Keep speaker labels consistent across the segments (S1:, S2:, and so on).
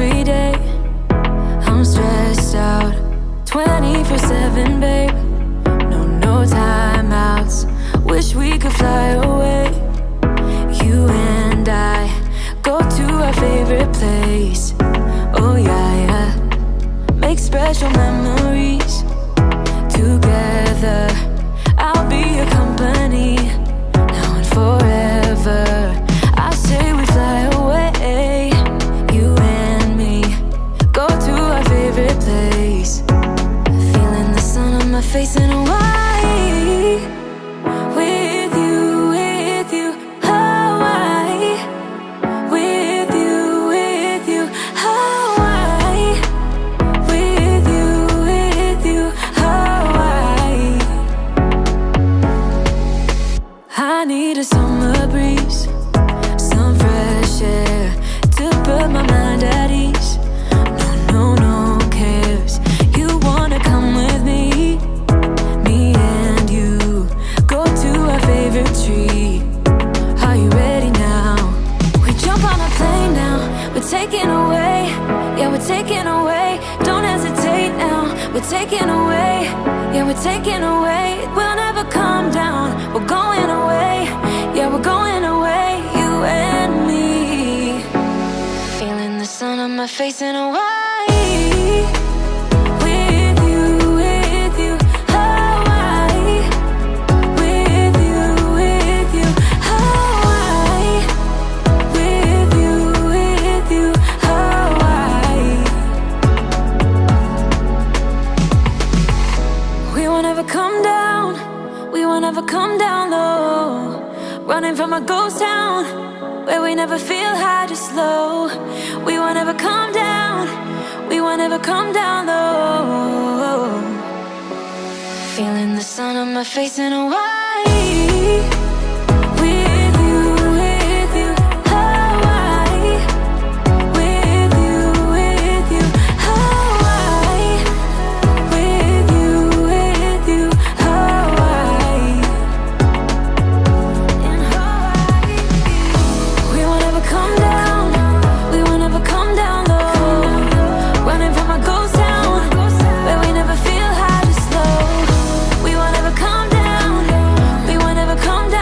S1: every day. I'm stressed out 24/7, babe. No timeouts. Wish we could fly away. You and I go to our favorite place. Oh yeah, yeah. Make special memories together. I'll be your company now and forever. I say we fly away. You and me go to our favorite place. Feeling the sun on my face in Hawaii. With you, Hawaii. With you, Hawaii. With you, Hawaii. I need a summer breeze, some fresh air to put my mind at ease. No cares. You wanna come with me? Me and you go to our favorite tree. Are you ready now? We jump on a plane now. We're taking away. Yeah, we're taking away. Don't hesitate now. We're taking away. Yeah, we're taking away. We'll never come down. We're going away. Yeah, we're going away. You and me. Feeling the sun on my face in Hawaii. With you, Hawaii. With you, Hawaii. With you, Hawaii. We won't ever come down. We won't ever come down low. Running from a ghost town where we never feel high, just low. We won't ever come down. We won't ever come down low. Feeling the sun on my face in Hawaii. With you, Hawaii. With you, Hawaii. With you, Hawaii. In Hawaii. We won't ever come down. We won't ever come down low. Running from a ghost town where we never feel high, just low. We won't ever come down. We won't ever come down.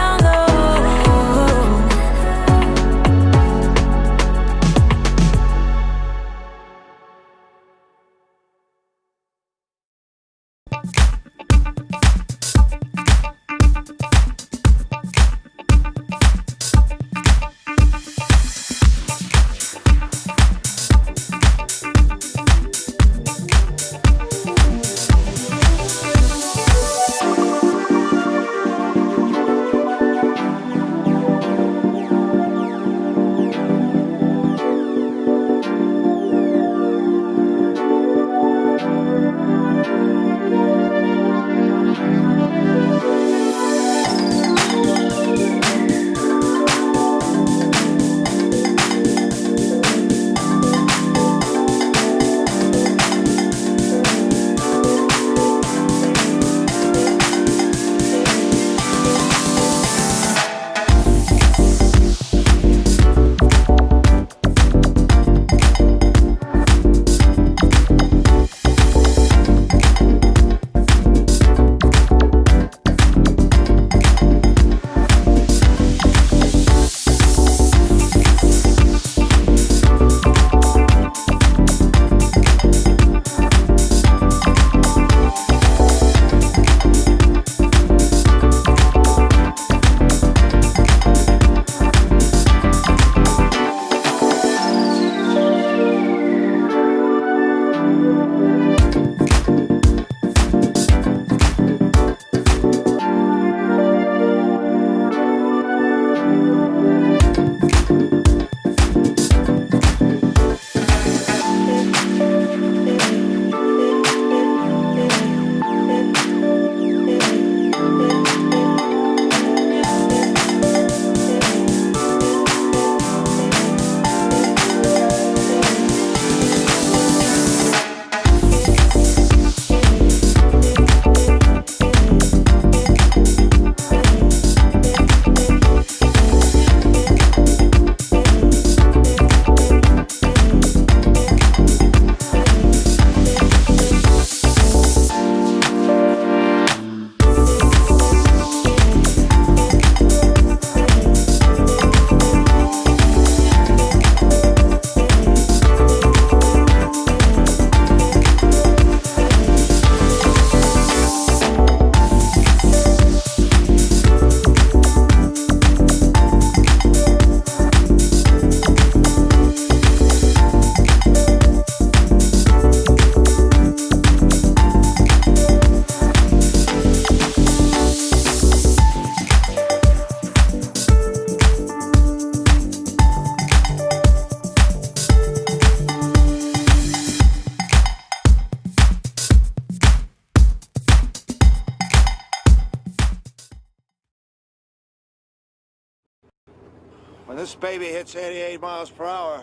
S2: this baby hits 88 miles per hour,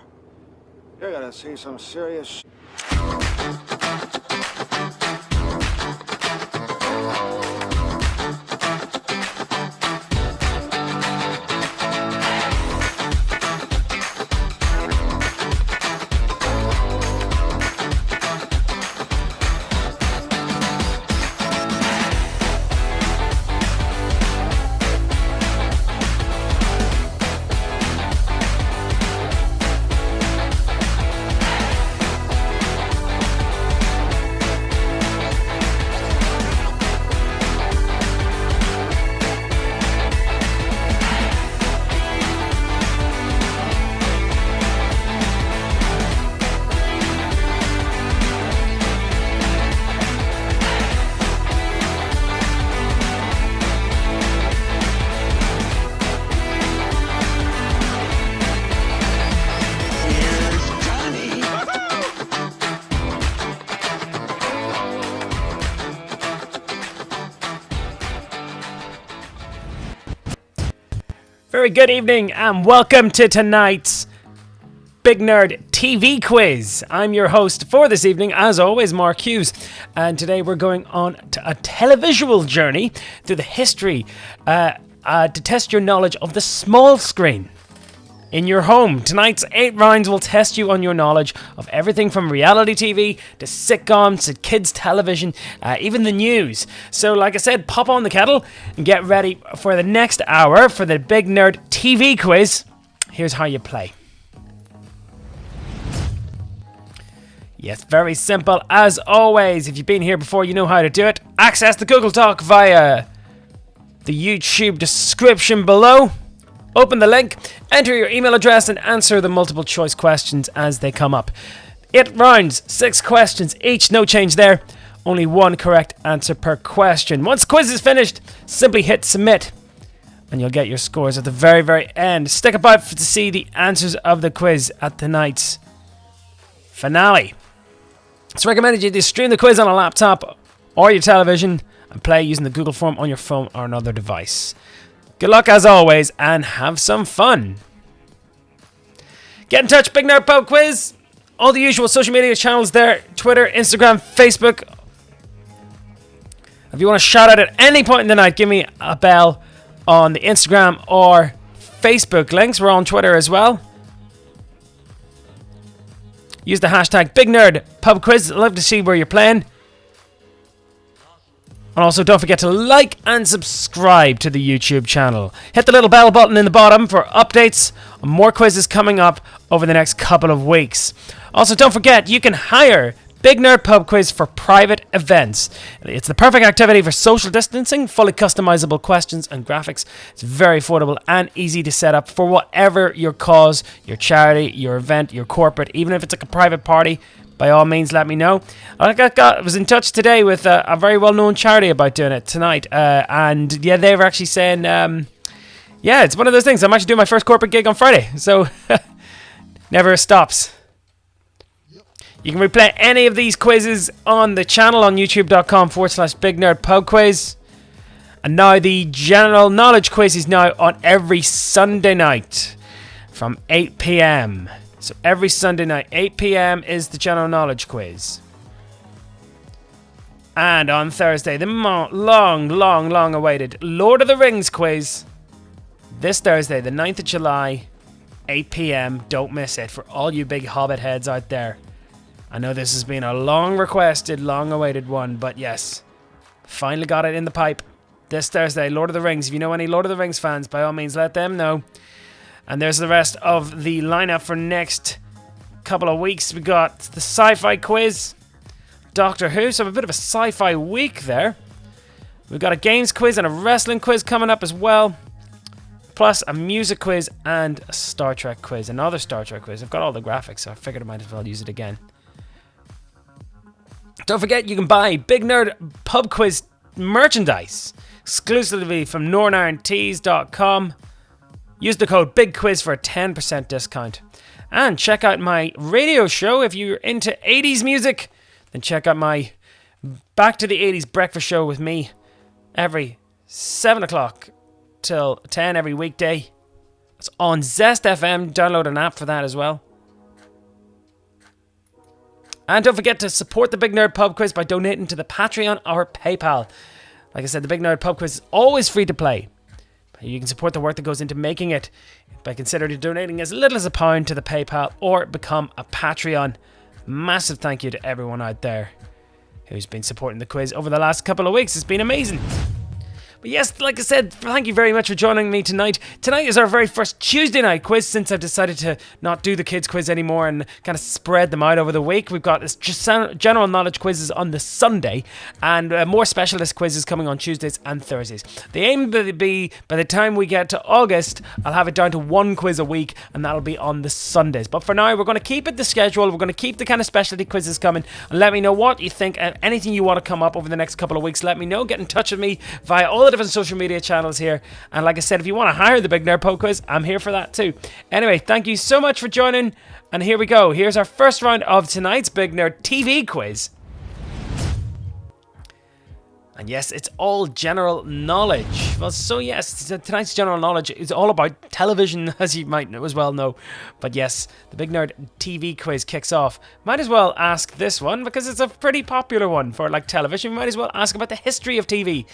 S2: you're gonna see some serious
S3: Very good evening and welcome to tonight's Big Nerd TV quiz. I'm your host for this evening, as always, Mark Hughes. And today we're going on to a televisual journey through the history to test your knowledge of the small screen in your home. Tonight's 8 rounds will test you on your knowledge of everything from reality TV to sitcoms to kids television, even the news. So like I said, pop on the kettle and get ready for the next hour for the Big Nerd TV quiz. Here's how you play. Yes, very simple as always. If you've been here before, you know how to do it. Access the Google Doc via the YouTube description below. Open the link, enter your email address, and answer the multiple choice questions as they come up. 8 rounds, 6 questions each, no change there. Only 1 correct answer per question. Once the quiz is finished, simply hit submit, and you'll get your scores at the very, very end. Stick about to see the answers of the quiz at tonight's finale. It's recommended you to stream the quiz on a laptop or your television and play using the Google form on your phone or another device. Good luck as always, and have some fun. Get in touch, Big Nerd Pub Quiz. All the usual social media channels there. Twitter, Instagram, Facebook. If you want to shout out at any point in the night, give me a bell on the Instagram or Facebook links. We're on Twitter as well. Use the hashtag BigNerdPubQuiz. I'd love to see where you're playing. And also don't forget to like and subscribe to the YouTube channel. Hit the little bell button in the bottom for updates on more quizzes coming up over the next couple of weeks. Also don't forget you can hire Big Nerd Pub Quiz for private events. It's the perfect activity for social distancing, fully customizable questions and graphics. It's very affordable and easy to set up for whatever your cause, your charity, your event, your corporate, even if it's like a private party. By all means, let me know. I was in touch today with a very well-known charity about doing it tonight. And yeah, they were actually saying, yeah, it's one of those things. I'm actually doing my first corporate gig on Friday. So, never stops. You can replay any of these quizzes on the channel on youtube.com/BigNerdPubQuiz. And now the general knowledge quiz is now on every Sunday night from 8 p.m. So every Sunday night, 8 p.m. is the general knowledge quiz. And on Thursday, the long awaited Lord of the Rings quiz. This Thursday, the 9th of July, 8 p.m. Don't miss it for all you big Hobbit heads out there. I know this has been a long requested, long awaited one, but yes, finally got it in the pipe. This Thursday, Lord of the Rings. If you know any Lord of the Rings fans, by all means, let them know. And there's the rest of the lineup for next couple of weeks. We got the sci-fi quiz, Doctor Who, so a bit of a sci-fi week there. We've got a games quiz and a wrestling quiz coming up as well. Plus a music quiz and a Star Trek quiz, another Star Trek quiz. I've got all the graphics, so I figured I might as well use it again. Don't forget you can buy Big Nerd Pub Quiz merchandise exclusively from NorthernIronTees.com. Use the code BIGQUIZ for a 10% discount. And check out my radio show. If you're into 80s music, then check out my Back to the 80s breakfast show with me every 7 o'clock till 10 every weekday. It's on Zest FM. Download an app for that as well. And don't forget to support the Big Nerd Pub Quiz by donating to the Patreon or PayPal. Like I said, the Big Nerd Pub Quiz is always free to play. You can support the work that goes into making it by considering donating as little as £1 to the PayPal or become a Patreon. Massive thank you to everyone out there who's been supporting the quiz over the last couple of weeks. It's been amazing. But yes, like I said, thank you very much for joining me tonight. Tonight is our very first Tuesday night quiz since I've decided to not do the kids quiz anymore and kind of spread them out over the week. We've got this just general knowledge quizzes on the Sunday and more specialist quizzes coming on Tuesdays and Thursdays. The aim will be, by the time we get to August, I'll have it down to one quiz a week and that'll be on the Sundays. But for now, we're going to keep it the schedule. We're going to keep the kind of specialty quizzes coming and let me know what you think and anything you want to come up over the next couple of weeks. Let me know. Get in touch with me via all the different social media channels here, and like I said, if you want to hire the Big Nerd Pub Quiz, I'm here for that too. Anyway, thank you so much for joining, and here we go. Here's our first round of tonight's Big Nerd TV quiz. And yes, it's all general knowledge. Well, so yes, tonight's general knowledge is all about television, as you might as well know. But yes, the Big Nerd TV quiz kicks off. Might as well ask this one, because it's a pretty popular one for like television. We might as well ask about the history of TV.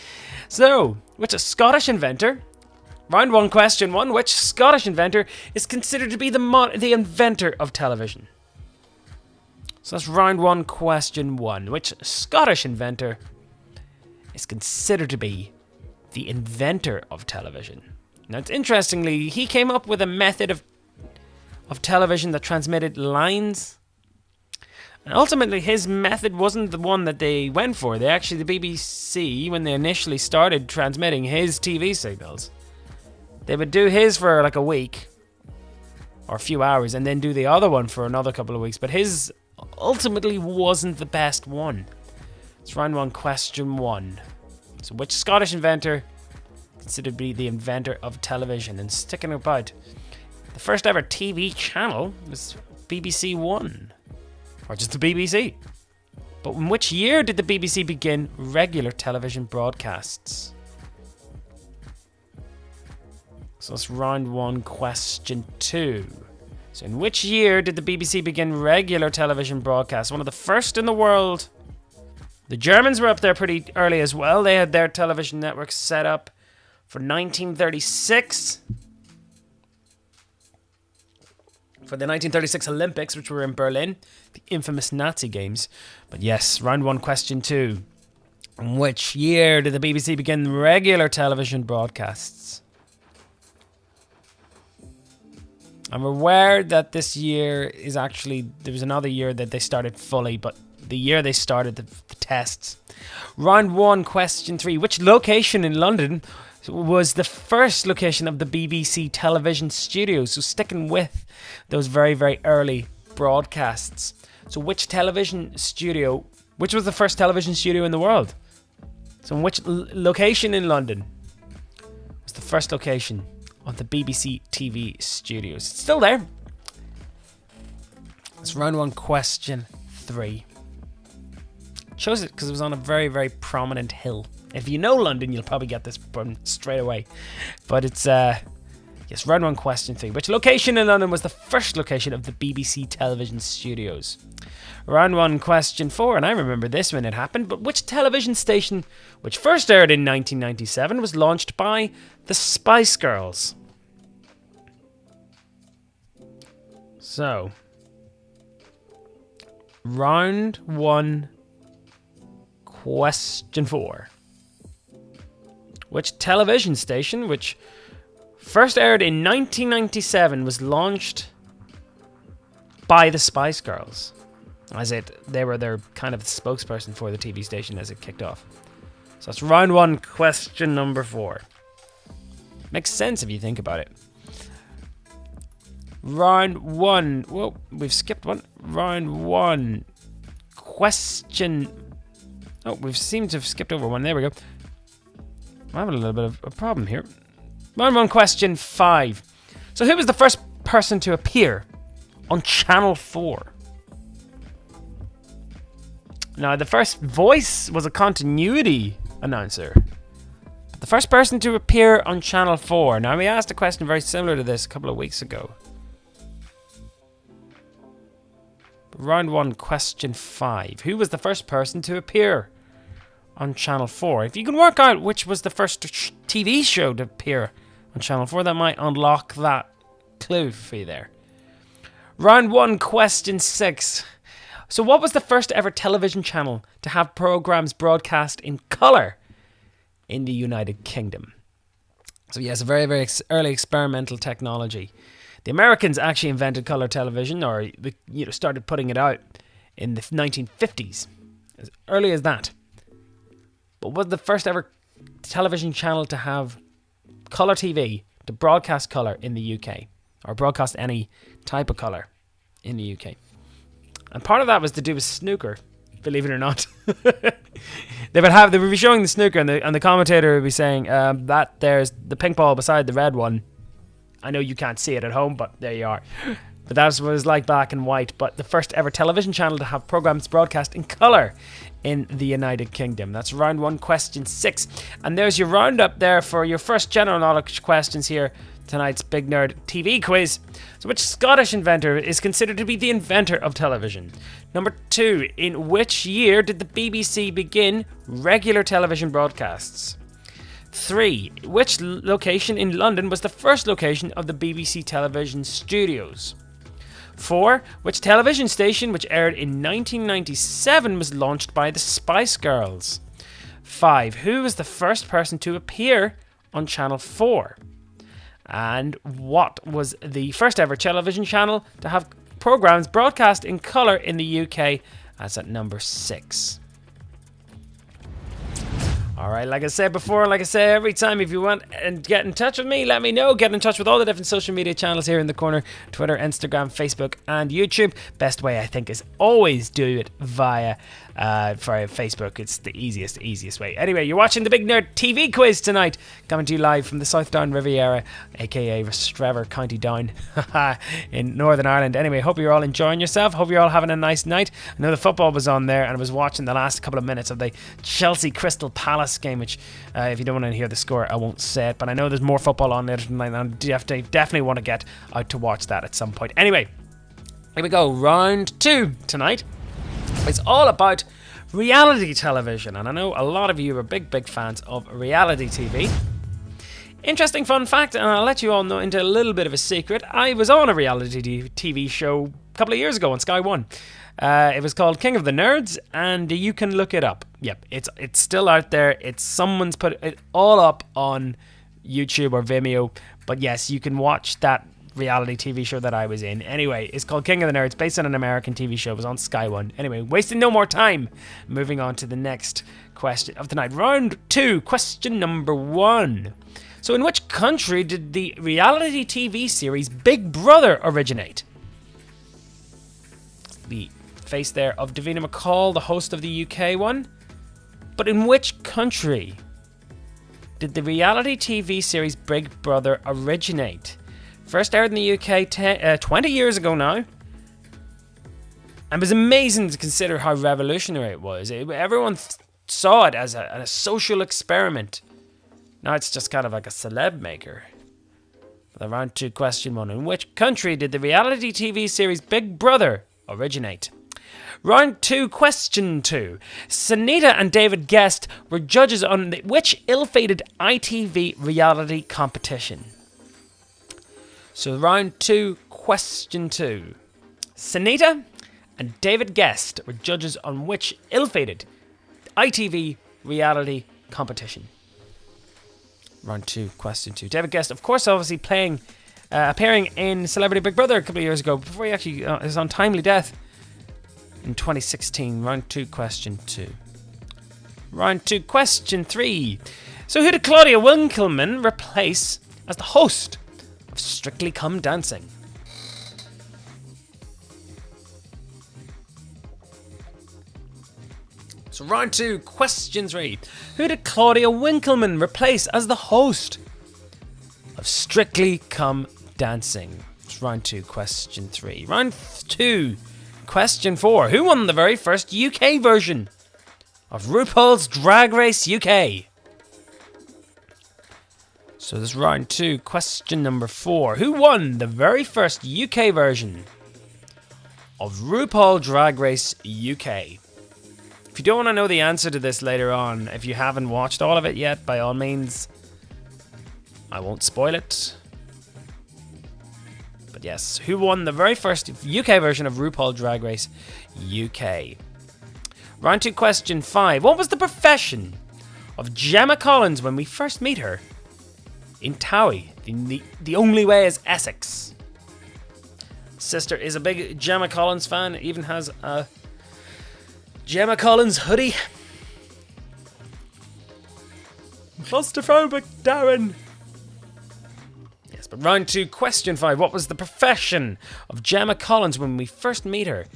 S3: So, which Scottish inventor... Round 1, question 1. Which Scottish inventor is considered to be the inventor of television? So that's round 1, question 1. Which Scottish inventor is considered to be the inventor of television? Now, it's interestingly, he came up with a method of television that transmitted lines. And ultimately, his method wasn't the one that they went for. The BBC, when they initially started transmitting his TV signals, they would do his for like a week or a few hours and then do the other one for another couple of weeks. But his ultimately wasn't the best one. It's round 1, question 1. So which Scottish inventor considered to be the inventor of television? And sticking about, the first ever TV channel was BBC One, or just the BBC. But in which year did the BBC begin regular television broadcasts? So that's round 1, question 2. So in which year did the BBC begin regular television broadcasts? One of the first in the world. The Germans were up there pretty early as well. They had their television network set up for 1936. For the 1936 Olympics, which were in Berlin. The infamous Nazi games. But yes, round 1, question 2. In which year did the BBC begin regular television broadcasts? I'm aware that this year is actually... There was another year that they started fully, but the year they started the tests. Round 1, question 3. Which location in London was the first location of the BBC television studios? So sticking with those very, very early broadcasts. So which television studio... Which was the first television studio in the world? So in which location in London was the first location of the BBC TV studios? It's still there. It's round 1, question 3. Chose it because it was on a very, very prominent hill. If you know London, you'll probably get this one straight away. But it's, yes, round 1, question 3. Which location in London was the first location of the BBC television studios? Round 1, question 4, and I remember this when it happened, but which television station, which first aired in 1997, was launched by the Spice Girls? So, round 1, question 4. Which television station, which first aired in 1997, was launched by the Spice Girls? They were their kind of spokesperson for the TV station as it kicked off. So that's round 1, question number 4. Makes sense if you think about it. Round 1. Whoa, we've skipped one. Round 1, question... Oh, we seem to have skipped over one. There we go. I'm having a little bit of a problem here. Round 1, question 5. So who was the first person to appear on Channel 4? Now, the first voice was a continuity announcer. The first person to appear on Channel 4. Now, we asked a question very similar to this a couple of weeks ago. Round 1, question 5. Who was the first person to appear on Channel 4? If you can work out which was the first TV show to appear on Channel 4, that might unlock that clue for you there. Round 1, question 6. So what was the first ever television channel to have programs broadcast in colour in the United Kingdom? So yes, a very, very early experimental technology. The Americans actually invented colour television, or started putting it out in the 1950s, as early as that. But what was the first ever television channel to have colour TV, to broadcast colour in the UK, or broadcast any type of colour in the UK? And part of that was to do with snooker, believe it or not. They would be showing the snooker, and the commentator would be saying that there's the pink ball beside the red one. I know you can't see it at home, but there you are. But that's what it was like, black and white. But the first ever television channel to have programs broadcast in colour in the United Kingdom. That's round 1, question 6. And there's your roundup there for your first general knowledge questions here. Tonight's Big Nerd TV quiz. So which Scottish inventor is considered to be the inventor of television? Number 2, in which year did the BBC begin regular television broadcasts? 3, which location in London was the first location of the BBC television studios? 4, which television station which aired in 1997 was launched by the Spice Girls? 5, who was the first person to appear on Channel 4? And what was the first ever television channel to have programs broadcast in colour in the UK? That's at number 6. Alright, like I said before, like I say every time, if you want and get in touch with me, let me know. Get in touch with all the different social media channels here in the corner: Twitter, Instagram, Facebook, and YouTube. Best way, I think, is always do it via Facebook. It's the easiest way. Anyway, you're watching the Big Nerd TV quiz tonight, coming to you live from the South Down Riviera, aka Restrevor, County Down, in Northern Ireland. Anyway, hope you're all enjoying yourself. Hope you're all having a nice night. I know the football was on there, and I was watching the last couple of minutes of the Chelsea Crystal Palace game, which if you don't want to hear the score, I won't say it, but I know there's more football on there tonight, and I definitely want to get out to watch that at some point. Anyway, here we go. Round 2 tonight. It's all about reality television, and I know a lot of you are big fans of reality TV. Interesting fun fact, and I'll let you all know into a little bit of a secret. I was on a reality TV show a couple of years ago on Sky One. It was called King of the Nerds, and you can look it up. Yep, it's still out there. Someone's put it all up on YouTube or Vimeo. But yes, you can watch that reality TV show that I was in. Anyway, it's called King of the Nerds, based on an American TV show. It was on Sky One. Anyway, wasting no more time. Moving on to the next question of the night. Round 2, question number 1. So in which country did the reality TV series Big Brother originate? The face there of Davina McCall, the host of the UK one. But in which country did the reality TV series Big Brother originate? First aired in the UK 20 years ago now. And it was amazing to consider how revolutionary it was. Everyone saw it as a social experiment. Now it's just kind of like a celeb maker. The round 2, question 1. In which country did the reality TV series Big Brother originate? Round 2, question 2. Sunita and David Guest were judges on which ill-fated ITV reality competition? So round 2, question 2. Sunita and David Guest were judges on which ill-fated ITV reality competition? Round 2, question 2. David Guest, of course, obviously appearing in Celebrity Big Brother a couple of years ago, before he actually his untimely death in 2016. Round 2, question 2. Round 2, question 3. So who did Claudia Winkleman replace as the host of Strictly Come Dancing? So round 2, question 3. Who did Claudia Winkleman replace as the host of Strictly Come Dancing? It's round 2, question 3. Round 2, question 4. Who won the very first UK version of RuPaul's Drag Race UK? So this is round 2, question number 4. Who won the very first UK version of RuPaul Drag Race UK? If you don't want to know the answer to this later on, if you haven't watched all of it yet, by all means, I won't spoil it. But yes, who won the very first UK version of RuPaul Drag Race UK? Round 2, question 5. What was the profession of Gemma Collins when we first meet her in Towie? The only way is Essex. Sister is a big Gemma Collins fan, even has a Gemma Collins hoodie. Claustrophobic, Darren. Yes, but round 2, question 5. What was the profession of Gemma Collins when we first meet her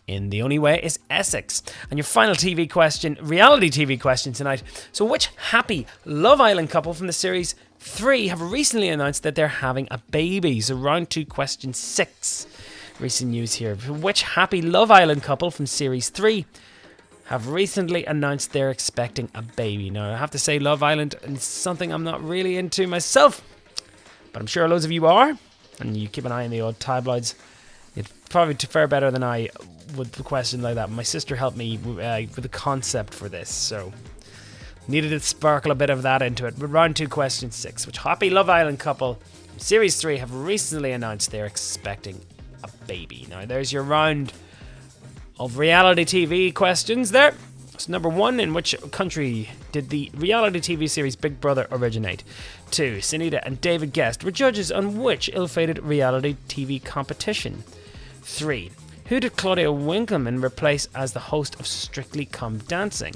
S3: in The Only Way is Essex? And your final TV question, reality TV question tonight. So which happy Love Island couple from the series 3 have recently announced that they're having a baby? So round 2, question 6. Recent news here. Which happy Love Island couple from series 3 have recently announced they're expecting a baby? Now, I have to say Love Island is something I'm not really into myself, but I'm sure loads of you are, and you keep an eye on the old tabloids. You'd probably fare better than I with a question like that. My sister helped me with the concept for this, so needed to sparkle a bit of that into it. But round 2, question 6. Which happy Love Island couple from series 3 have recently announced they're expecting a baby? Now, there's your round of reality TV questions there. So number 1, in which country did the reality TV series Big Brother originate? 2, Sunita and David Guest were judges on which ill-fated reality TV competition? 3, who did Claudia Winkleman replace as the host of Strictly Come Dancing?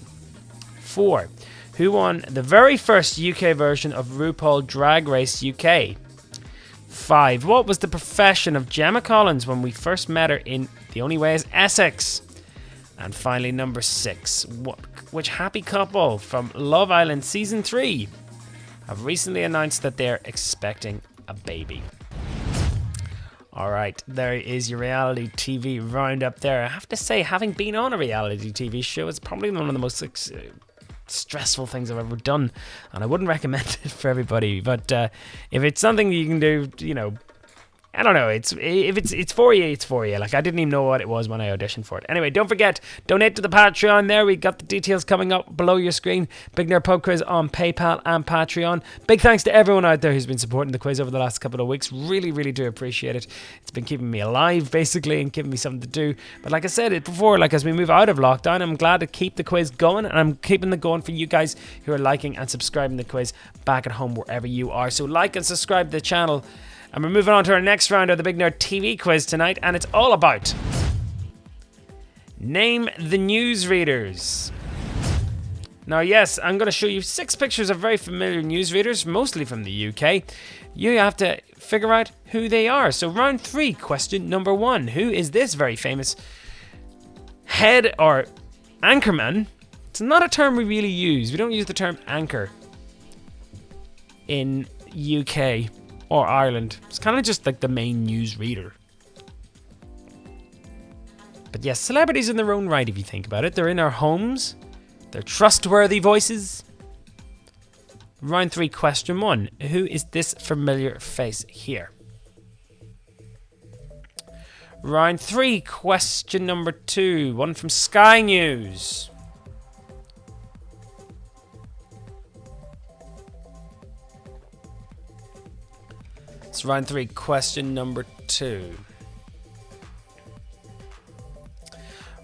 S3: 4, who won the very first UK version of RuPaul Drag Race UK? 5, what was the profession of Gemma Collins when we first met her in The Only Way is Essex? And finally, number 6, which happy couple from Love Island Season 3 have recently announced that they're expecting a baby? Alright, there is your reality TV roundup there. I have to say, having been on a reality TV show, it's probably one of the most stressful things I've ever done, and I wouldn't recommend it for everybody. But if it's something you can do, you know, I don't know. If it's for you, it's for you. Like, I didn't even know what it was when I auditioned for it. Anyway, don't forget, donate to the Patreon there. We got the details coming up below your screen. Big Nerd Pub Quiz on PayPal and Patreon. Big thanks to everyone out there who's been supporting the quiz over the last couple of weeks. Really, really do appreciate it. It's been keeping me alive, basically, and giving me something to do. But like I said it before, like, as we move out of lockdown, I'm glad to keep the quiz going, and I'm keeping it going for you guys who are liking and subscribing to the quiz back at home wherever you are. So like and subscribe to the channel. And we're moving on to our next round of the Big Nerd TV quiz tonight, and it's all about Name the Newsreaders. Now, yes, I'm going to show you 6 pictures of very familiar newsreaders, mostly from the UK. You have to figure out who they are. So round 3, question number 1. Who is this very famous head or anchorman? It's not a term we really use. We don't use the term anchor in UK or Ireland. It's kind of just like the main news reader. But yes, celebrities in their own right, if you think about it. They're in our homes. They're trustworthy voices. Round 3, question 1. Who is this familiar face here? Round 3, question number 2. One from Sky News. It's round 3, question number 2.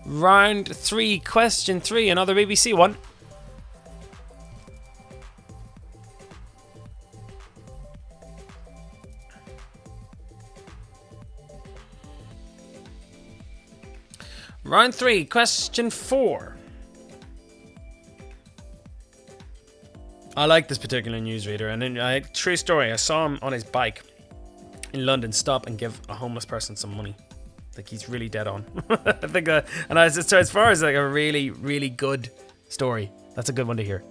S3: Round 3, question 3, another BBC one. Round 3, question 4. I like this particular newsreader, and true story, I saw him on his bike in London stop and give a homeless person some money. Like, he's really dead on. I think that, so as far as like a really, really good story, that's a good one to hear.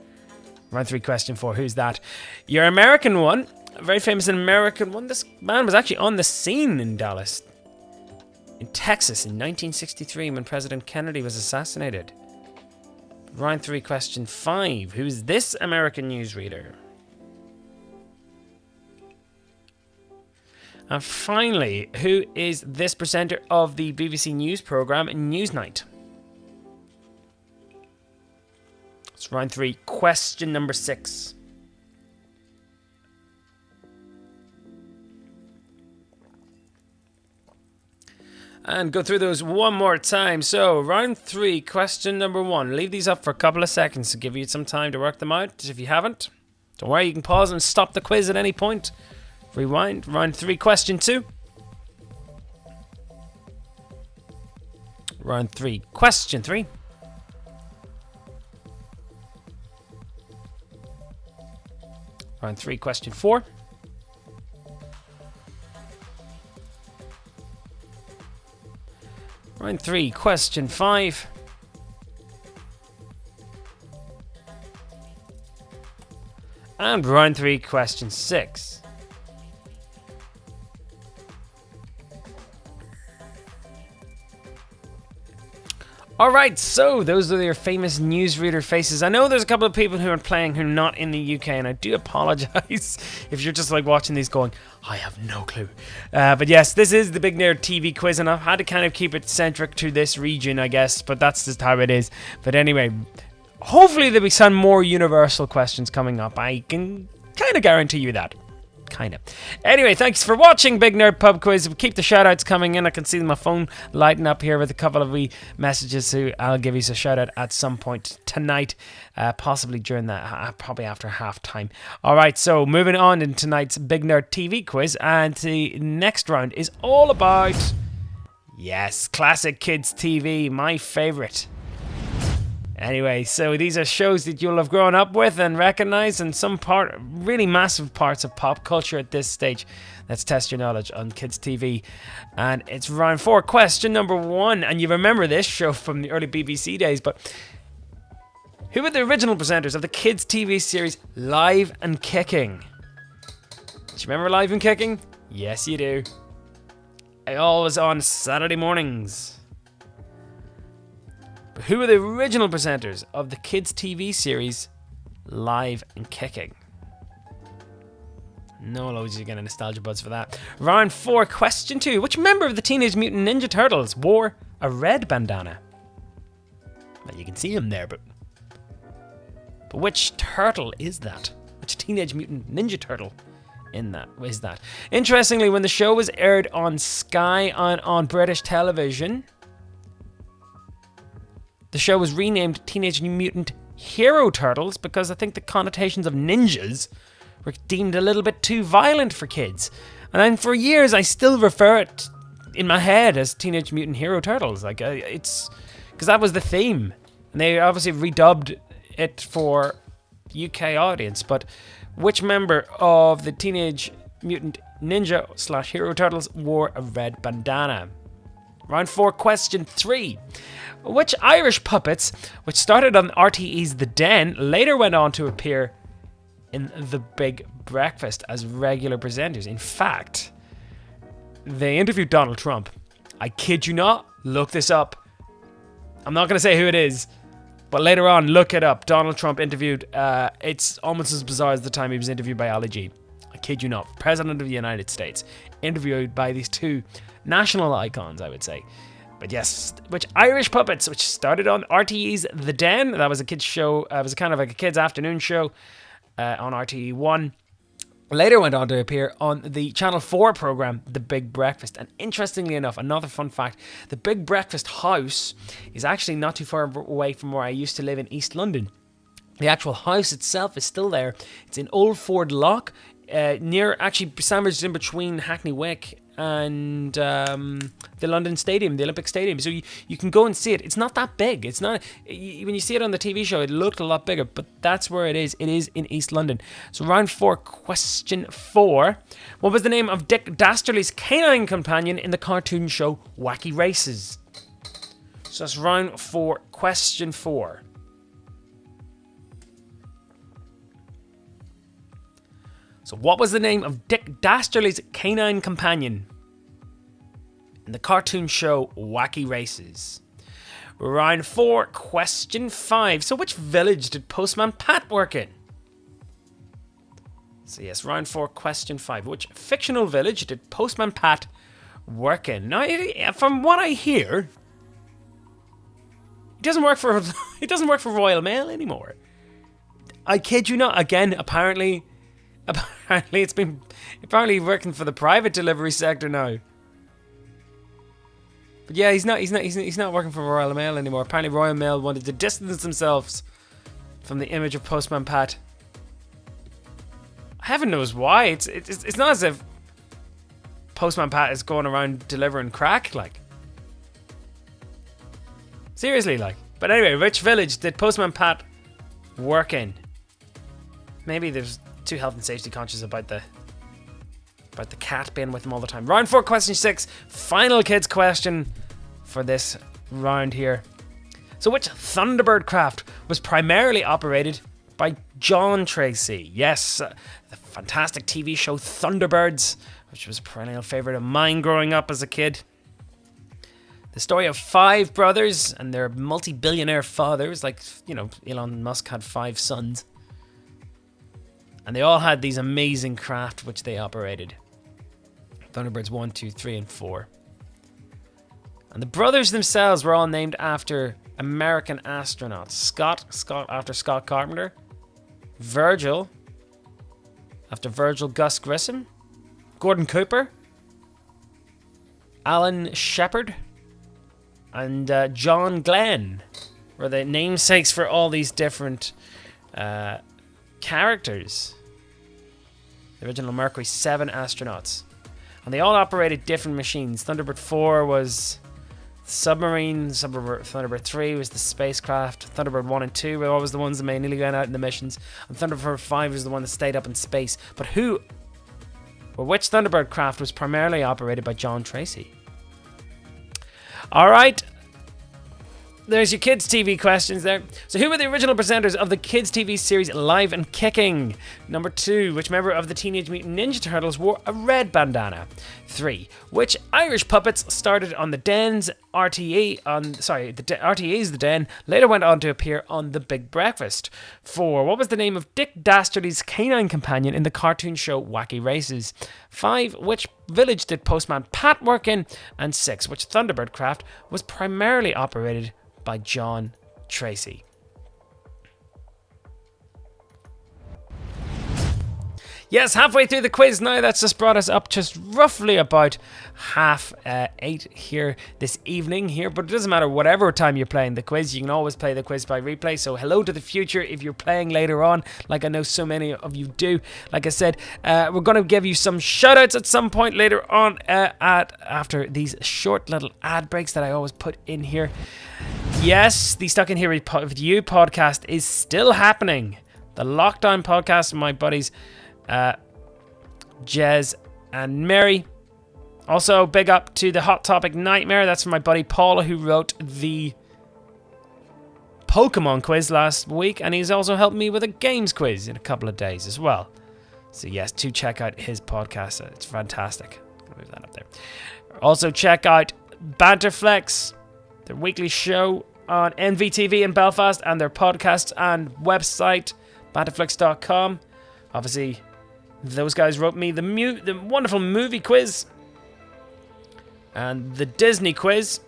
S3: Round 3, question 4. Who's that? Your American one, a very famous American one. This man was actually on the scene in Dallas, in Texas, in 1963 when President Kennedy was assassinated. Round 3, question 5. Who's this American newsreader? And finally, who is this presenter of the BBC News programme Newsnight? It's round 3, question number 6. And go through those one more time. So, round 3, question number 1. Leave these up for a couple of seconds to give you some time to work them out. If you haven't, don't worry, you can pause and stop the quiz at any point. Rewind. Round 3, question 2. Round 3, question 3. Round 3, question 4. Round 3, question 5. And round 3, question 6. Alright, so those are your famous newsreader faces. I know there's a couple of people who are playing who are not in the UK, and I do apologise if you're just like watching these going, I have no clue. But yes, this is the Big Nerd TV quiz, and I've had to kind of keep it centric to this region, I guess, but that's just how it is. But anyway, hopefully there'll be some more universal questions coming up. I can kind of guarantee you that. Kind of. Anyway, thanks for watching Big Nerd Pub Quiz. Keep the shout outs coming in. I can see my phone lighting up here with a couple of wee messages, so I'll give you a shout out at some point tonight, possibly during that, probably after half time. Alright, so moving on in tonight's Big Nerd TV quiz, and the next round is all about, yes, classic kids TV, my favourite. Anyway, so these are shows that you'll have grown up with and recognise, and some really massive parts of pop culture at this stage. Let's test your knowledge on kids TV. And it's round 4, question number 1. And you remember this show from the early BBC days, but who were the original presenters of the kids TV series Live and Kicking? Do you remember Live and Kicking? Yes, you do. Always on Saturday mornings. Who were the original presenters of the kids' TV series Live and Kicking? No, loads you get a nostalgia buzz for that. Round 4, question 2. Which member of the Teenage Mutant Ninja Turtles wore a red bandana? Well, you can see him there, but which turtle is that? Which Teenage Mutant Ninja Turtle is that? Interestingly, when the show was aired on Sky on British television, the show was renamed Teenage Mutant Hero Turtles because I think the connotations of ninjas were deemed a little bit too violent for kids. And then for years I still refer it in my head as Teenage Mutant Hero Turtles. Like it's because that was the theme. And they obviously redubbed it for UK audience. But which member of the Teenage Mutant Ninja / Hero Turtles wore a red bandana? Round 4, question 3. Which Irish puppets, which started on RTE's The Den, later went on to appear in The Big Breakfast as regular presenters? In fact, they interviewed Donald Trump. I kid you not, look this up. I'm not going to say who it is, but later on, look it up. Donald Trump interviewed, it's almost as bizarre as the time he was interviewed by Ali G. I kid you not, President of the United States, interviewed by these two national icons, I would say. But yes, which Irish puppets, which started on RTE's The Den, that was a kids show, it was kind of like a kids afternoon show on RTE1, later went on to appear on the Channel 4 programme, The Big Breakfast. And interestingly enough, another fun fact, The Big Breakfast house is actually not too far away from where I used to live in East London. The actual house itself is still there. It's in Old Ford Lock, near, actually sandwiched in between Hackney Wick and the London Stadium, the Olympic Stadium. So you can go and see it. It's not that big. It's not, when you see it on the TV show, it looked a lot bigger, but that's where it is. It is in East London. So round 4, question 4. What was the name of Dick Dastardly's canine companion in the cartoon show Wacky Races? So that's round 4, question 4. So what was the name of Dick Dastardly's canine companion in the cartoon show Wacky Races? Round 4, question 5. So which village did Postman Pat work in? So yes, round 4, question 5. Which fictional village did Postman Pat work in? Now, from what I hear, he doesn't work for Royal Mail anymore. I kid you not. Again, apparently it's been working for the private delivery sector now. But yeah, he's not working for Royal Mail anymore. Apparently Royal Mail wanted to distance themselves from the image of Postman Pat. Heaven knows why. It's not as if Postman Pat is going around delivering crack, like. Seriously, like. But anyway, which village did Postman Pat work in? Maybe there's too health and safety conscious about the cat being with him all the time. Round 4, question 6. Final kids question for this round here. So which Thunderbird craft was primarily operated by John Tracy? Yes, the fantastic TV show Thunderbirds, which was a perennial favourite of mine growing up as a kid. The story of 5 brothers and their multi-billionaire fathers, like, you know, Elon Musk had 5 sons. And they all had these amazing craft which they operated. Thunderbirds 1, 2, 3, and 4. And the brothers themselves were all named after American astronauts. Scott after Scott Carpenter. Virgil after Virgil Gus Grissom. Gordon Cooper. Alan Shepard. And John Glenn were the namesakes for all these different characters. The original Mercury 7 astronauts. And they all operated different machines. Thunderbird 4 was submarine. Thunderbird 3 was the spacecraft. Thunderbird 1 and 2 were always the ones that nearly went out in the missions. And Thunderbird 5 was the one that stayed up in space. But which Thunderbird craft was primarily operated by John Tracy? Alright. There's your kids' TV questions there. So who were the original presenters of the kids' TV series Live and Kicking? Number 2, which member of the Teenage Mutant Ninja Turtles wore a red bandana? 3, which Irish puppets started on the Den's RTE's The Den, later went on to appear on The Big Breakfast? 4, what was the name of Dick Dastardly's canine companion in the cartoon show Wacky Races? 5, which village did Postman Pat work in? And 6, which Thunderbird craft was primarily operated by John Tracy? Yes, halfway through the quiz now. That's just brought us up just roughly about 8:30 here this evening here. But it doesn't matter whatever time you're playing the quiz. You can always play the quiz by replay. So hello to the future if you're playing later on, like I know so many of you do. Like I said, we're going to give you some shout-outs at some point later on after these short little ad breaks that I always put in here. Yes, the Stuck in Here with You podcast is still happening. The Lockdown podcast with my buddies Jez and Mary. Also, big up to the Hot Topic Nightmare. That's from my buddy Paula, who wrote the Pokemon quiz last week, and he's also helped me with a games quiz in a couple of days as well. So yes, do check out his podcast. It's fantastic. I'll move that up there. Also check out Banterflex, their weekly show on NVTV in Belfast, and their podcast and website, banterflex.com. Obviously, those guys wrote me the wonderful movie quiz and the Disney quiz,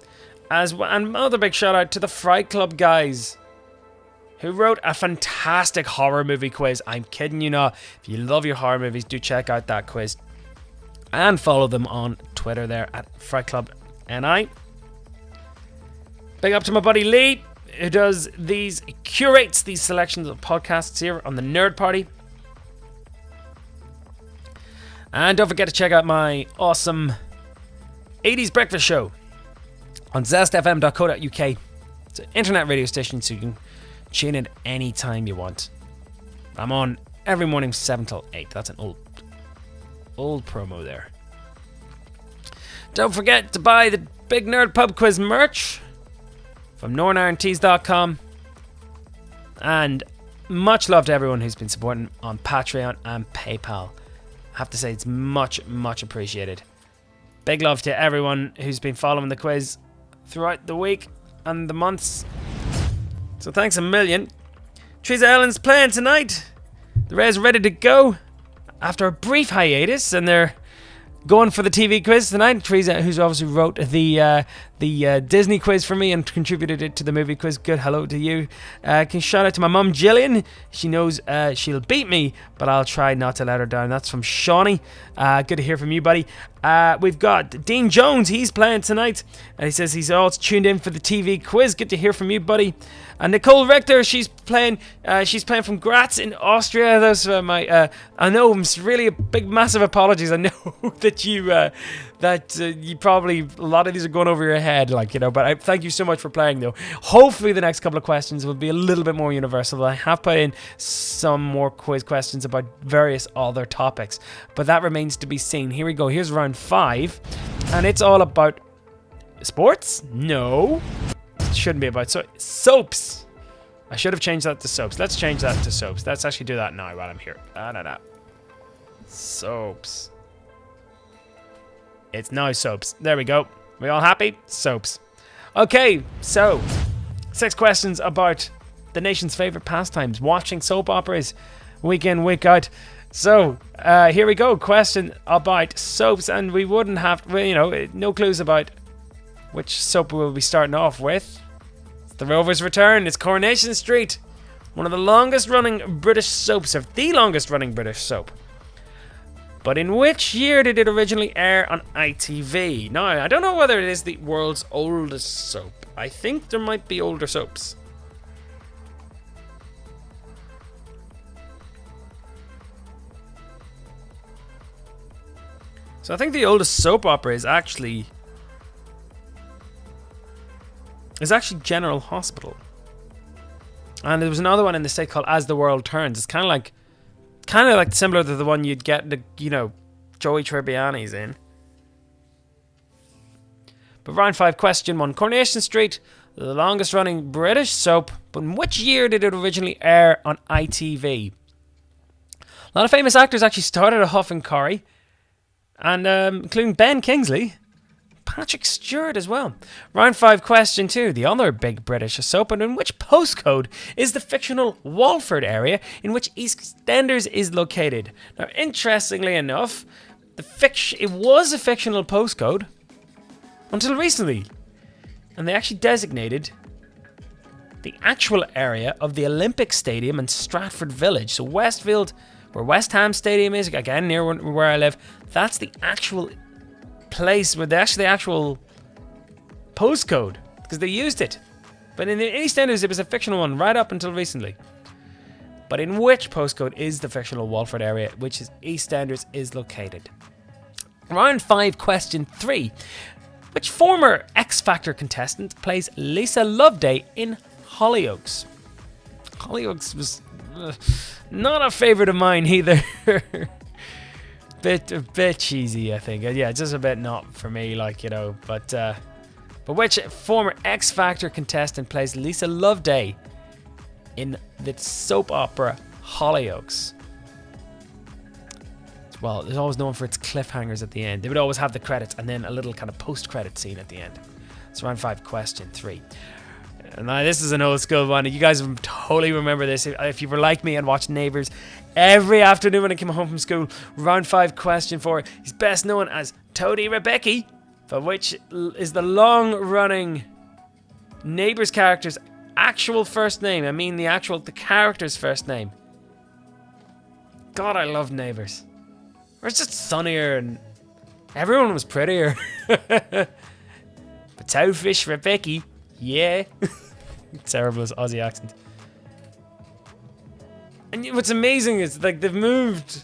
S3: as well. And another big shout out to the Fright Club guys, who wrote a fantastic horror movie quiz. I'm kidding you not. If you love your horror movies, do check out that quiz and follow them on Twitter there at Fright Club NI. Big up to my buddy Lee, who curates these selections of podcasts here on the Nerd Party. And don't forget to check out my awesome 80s breakfast show on zestfm.co.uk. It's an internet radio station, so you can tune in anytime you want. I'm on every morning 7 till 8. That's an old promo there. Don't forget to buy the Big Nerd Pub Quiz merch from northerntees.com. And much love to everyone who's been supporting on Patreon and PayPal. I have to say it's much, much appreciated. Big love to everyone who's been following the quiz throughout the week and the months. So thanks a million. Teresa Ellen's playing tonight. The Rays are ready to go. after a brief hiatus, and they're going for the TV quiz tonight. Teresa, who's obviously wrote the Disney quiz for me and contributed it to the movie quiz. Good hello to you. Can shout out to my mum Gillian. She knows she'll beat me, but I'll try not to let her down. That's from Shawnee. Good to hear from you, buddy. We've got Dean Jones. He's playing tonight, and he says he's all tuned in for the TV quiz. Good to hear from you, buddy. And Nicole Richter, she's playing from Graz in Austria. Those my I know, really a big massive apologies. I know that you probably, a lot of these are going over your head, but I thank you so much for playing though. Hopefully the next couple of questions will be a little bit more universal. I have put in some more quiz questions about various other topics, but that remains to be seen. Here we go. Here's round 5, and it's all about sports? No. It shouldn't be about soaps. I should have changed that to soaps. Let's change that to soaps. Let's actually do that now while I'm here. Soaps. It's now soaps. There we go. We all happy? Soaps. Okay, so 6 questions about the nation's favorite pastimes, watching soap operas week in, week out. So, here we go. Question about soaps, and we wouldn't have, no clues about which soap we'll be starting off with. It's The Rover's Return. It's Coronation Street, one of the longest running British soaps, or the longest running British soap. But in which year did it originally air on ITV? Now, I don't know whether it is the world's oldest soap. I think there might be older soaps. So I think the oldest soap opera is actually General Hospital. And there was another one in the States called As the World Turns. It's kind of like similar to the one you'd get Joey Tribbiani's in. But round 5, question 1. Coronation Street, the longest running British soap, but in which year did it originally air on ITV? A lot of famous actors actually started at Huff and Corrie, and including Ben Kingsley, Patrick Stewart as well. Round 5, question 2. The other big British soap, and in which postcode is the fictional Walford area in which EastEnders is located? Now, interestingly enough, it was a fictional postcode until recently, and they actually designated the actual area of the Olympic Stadium in Stratford Village. So Westfield, where West Ham Stadium is, again near where I live, that's the actual place where the actual postcode, because they used it. But in the EastEnders, it was a fictional one right up until recently. But in which postcode is the fictional Walford area, which is EastEnders, is located? Round 5, question 3. Which former X Factor contestant plays Lisa Loveday in Hollyoaks? Hollyoaks was not a favourite of mine either. A bit cheesy, I think. Yeah, just a bit not for me, But which former X Factor contestant plays Lisa Loveday in the soap opera Hollyoaks? Well, it's always known for its cliffhangers at the end. They would always have the credits and then a little kind of post-credit scene at the end. It's round 5, question 3. Now, this is an old school one. You guys totally remember this. If you were like me and watched Neighbours every afternoon when I came home from school. Round 5, question 4. He's best known as Toady Rebecca, but which is the long-running Neighbours character's actual first name? I mean the character's first name. God, I love Neighbours. Or it's just sunnier and everyone was prettier. But Toadfish Rebecca, yeah. Terrible Aussie accent. And what's amazing is they've moved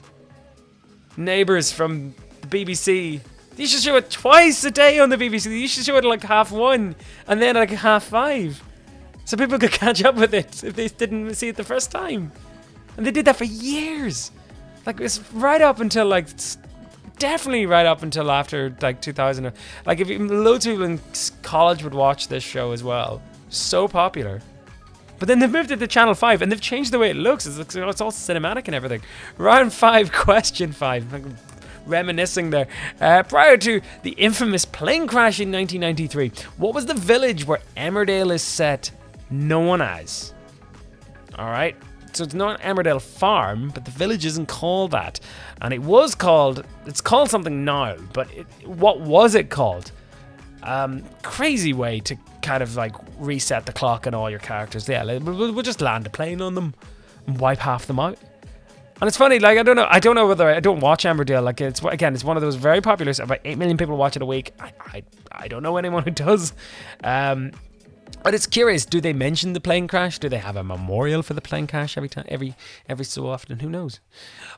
S3: Neighbours from the BBC. They used to show it twice a day on the BBC. They used to show it at 1:30 and then at 5:30. So people could catch up with it if they didn't see it the first time. And they did that for years. It's right up until definitely right up until after 2000. If loads of people in college would watch this show as well. So popular. But then they've moved it to Channel 5 and they've changed the way it looks. It's all cinematic and everything. Round 5, question 5. I'm reminiscing there. Prior to the infamous plane crash in 1993, what was the village where Emmerdale is set known as? Alright. So it's not Emmerdale Farm, but the village isn't called that. And it's called something now, but what was it called? Crazy way to kind of like reset the clock on all your characters. Yeah, we'll just land a plane on them and wipe half them out. And it's funny, like, I don't know whether I don't watch Emmerdale. Like, it's one of those very popular. About 8 million people watch it a week. I don't know anyone who does. But it's curious. Do they mention the plane crash? Do they have a memorial for the plane crash every so often? Who knows?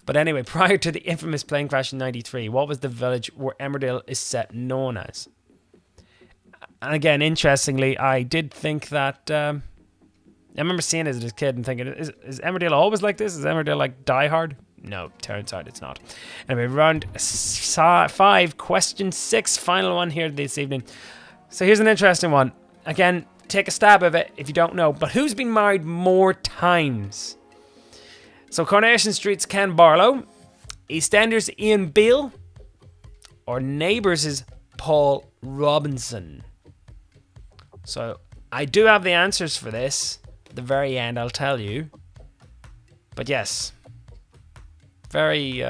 S3: But anyway, prior to the infamous plane crash in '93, what was the village where Emmerdale is set known as? And again, interestingly, I did think that. I remember seeing it as a kid and thinking, is Emmerdale always like this? Is Emmerdale like Die Hard? No, turns out it's not. Anyway, round 5, question 6, final one here this evening. So here's an interesting one. Again, take a stab of it if you don't know. But who's been married more times? So Coronation Street's Ken Barlow, EastEnders' Ian Beale, or Neighbours' Paul Robinson? So I do have the answers for this. At the very end, I'll tell you. But yes, very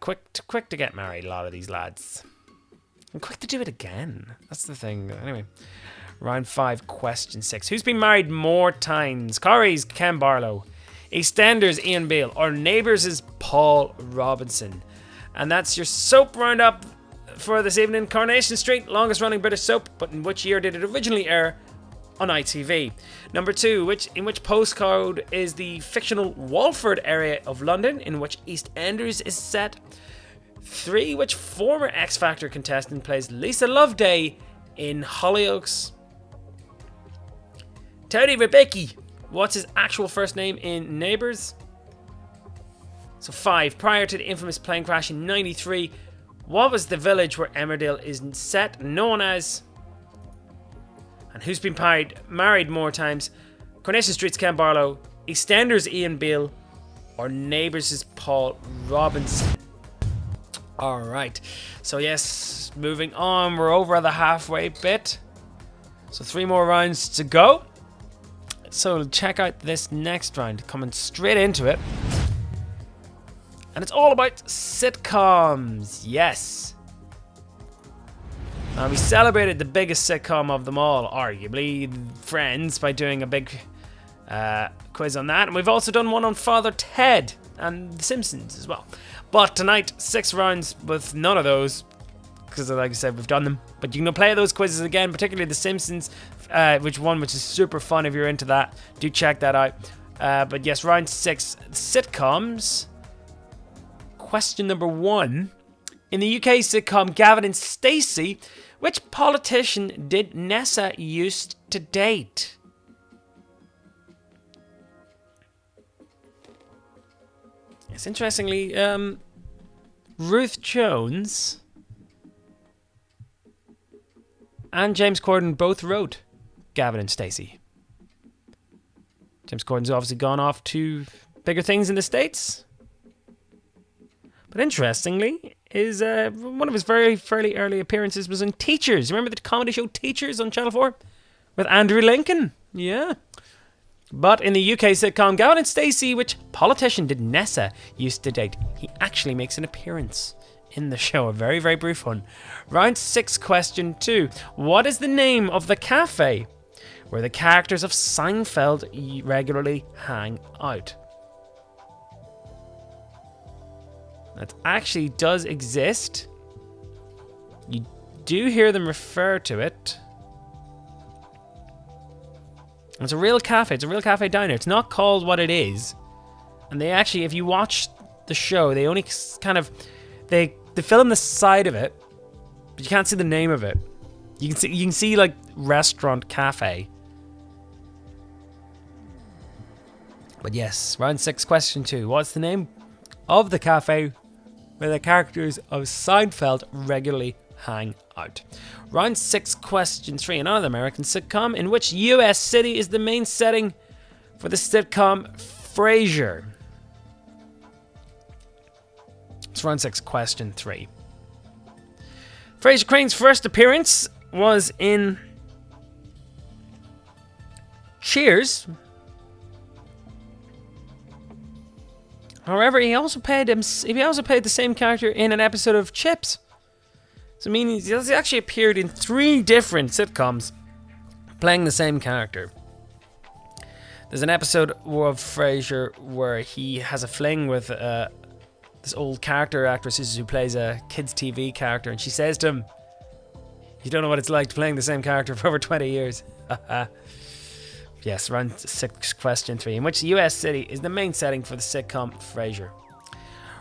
S3: quick to get married. A lot of these lads, and quick to do it again. That's the thing. Anyway, round 5, question 6. Who's been married more times? Corrie's Ken Barlow, EastEnders' Ian Beale, or Neighbours' Paul Robinson? And that's your soap roundup for this evening. Coronation Street, longest running British soap, but in which year did it originally air on ITV? Number 2, in which postcode is the fictional Walford area of London in which EastEnders is set? 3, which former X Factor contestant plays Lisa Loveday in Hollyoaks? Tony Rebecki, what's his actual first name in Neighbours? So 5, prior to the infamous plane crash in '93, what was the village where Emmerdale is set known as? And who's been married more times? Coronation Street's Ken Barlow, EastEnders' Ian Beale, or Neighbours' Paul Robinson? Alright, so yes, moving on, we're over the halfway bit. So 3 more rounds to go. So check out this next round, coming straight into it. And it's all about sitcoms, yes. Now, we celebrated the biggest sitcom of them all, arguably, Friends, by doing a big quiz on that. And we've also done one on Father Ted and The Simpsons as well. But tonight, 6 rounds with none of those, because like I said, we've done them. But you can play those quizzes again, particularly The Simpsons, which is super fun if you're into that. Do check that out. But yes, round 6, sitcoms. Question number 1. In the UK sitcom Gavin and Stacey, which politician did Nessa used to date? It's interestingly, Ruth Jones and James Corden both wrote Gavin and Stacey. James Corden's obviously gone off to bigger things in the States. But interestingly, one of his fairly early appearances was in Teachers. Remember the comedy show Teachers on Channel 4? With Andrew Lincoln? Yeah. But in the UK sitcom Gavin and Stacey, which politician did Nessa used to date? He actually makes an appearance in the show. A very, very brief one. Round 6, question 2. What is the name of the cafe where the characters of Seinfeld regularly hang out? That actually does exist. You do hear them refer to it. It's a real cafe. It's a real cafe diner. It's not called what it is. And they actually, if you watch the show, they only kind of they film the side of it, but you can't see the name of it. You can see like restaurant cafe. But yes, round 6, question 2. What's the name of the cafe where the characters of Seinfeld regularly hang out? Round 6, question 3. Another American sitcom. In which US city is the main setting for the sitcom Frasier? It's round 6, question 3. Frasier Crane's first appearance was in Cheers. However, he also played the same character in an episode of Chips. So, I mean, he actually appeared in 3 different sitcoms playing the same character. There's an episode of Frasier where he has a fling with this old character actress who plays a kids' TV character, and she says to him, "You don't know what it's like playing the same character for over 20 years." Yes, round 6, question 3. In which US city is the main setting for the sitcom Frasier?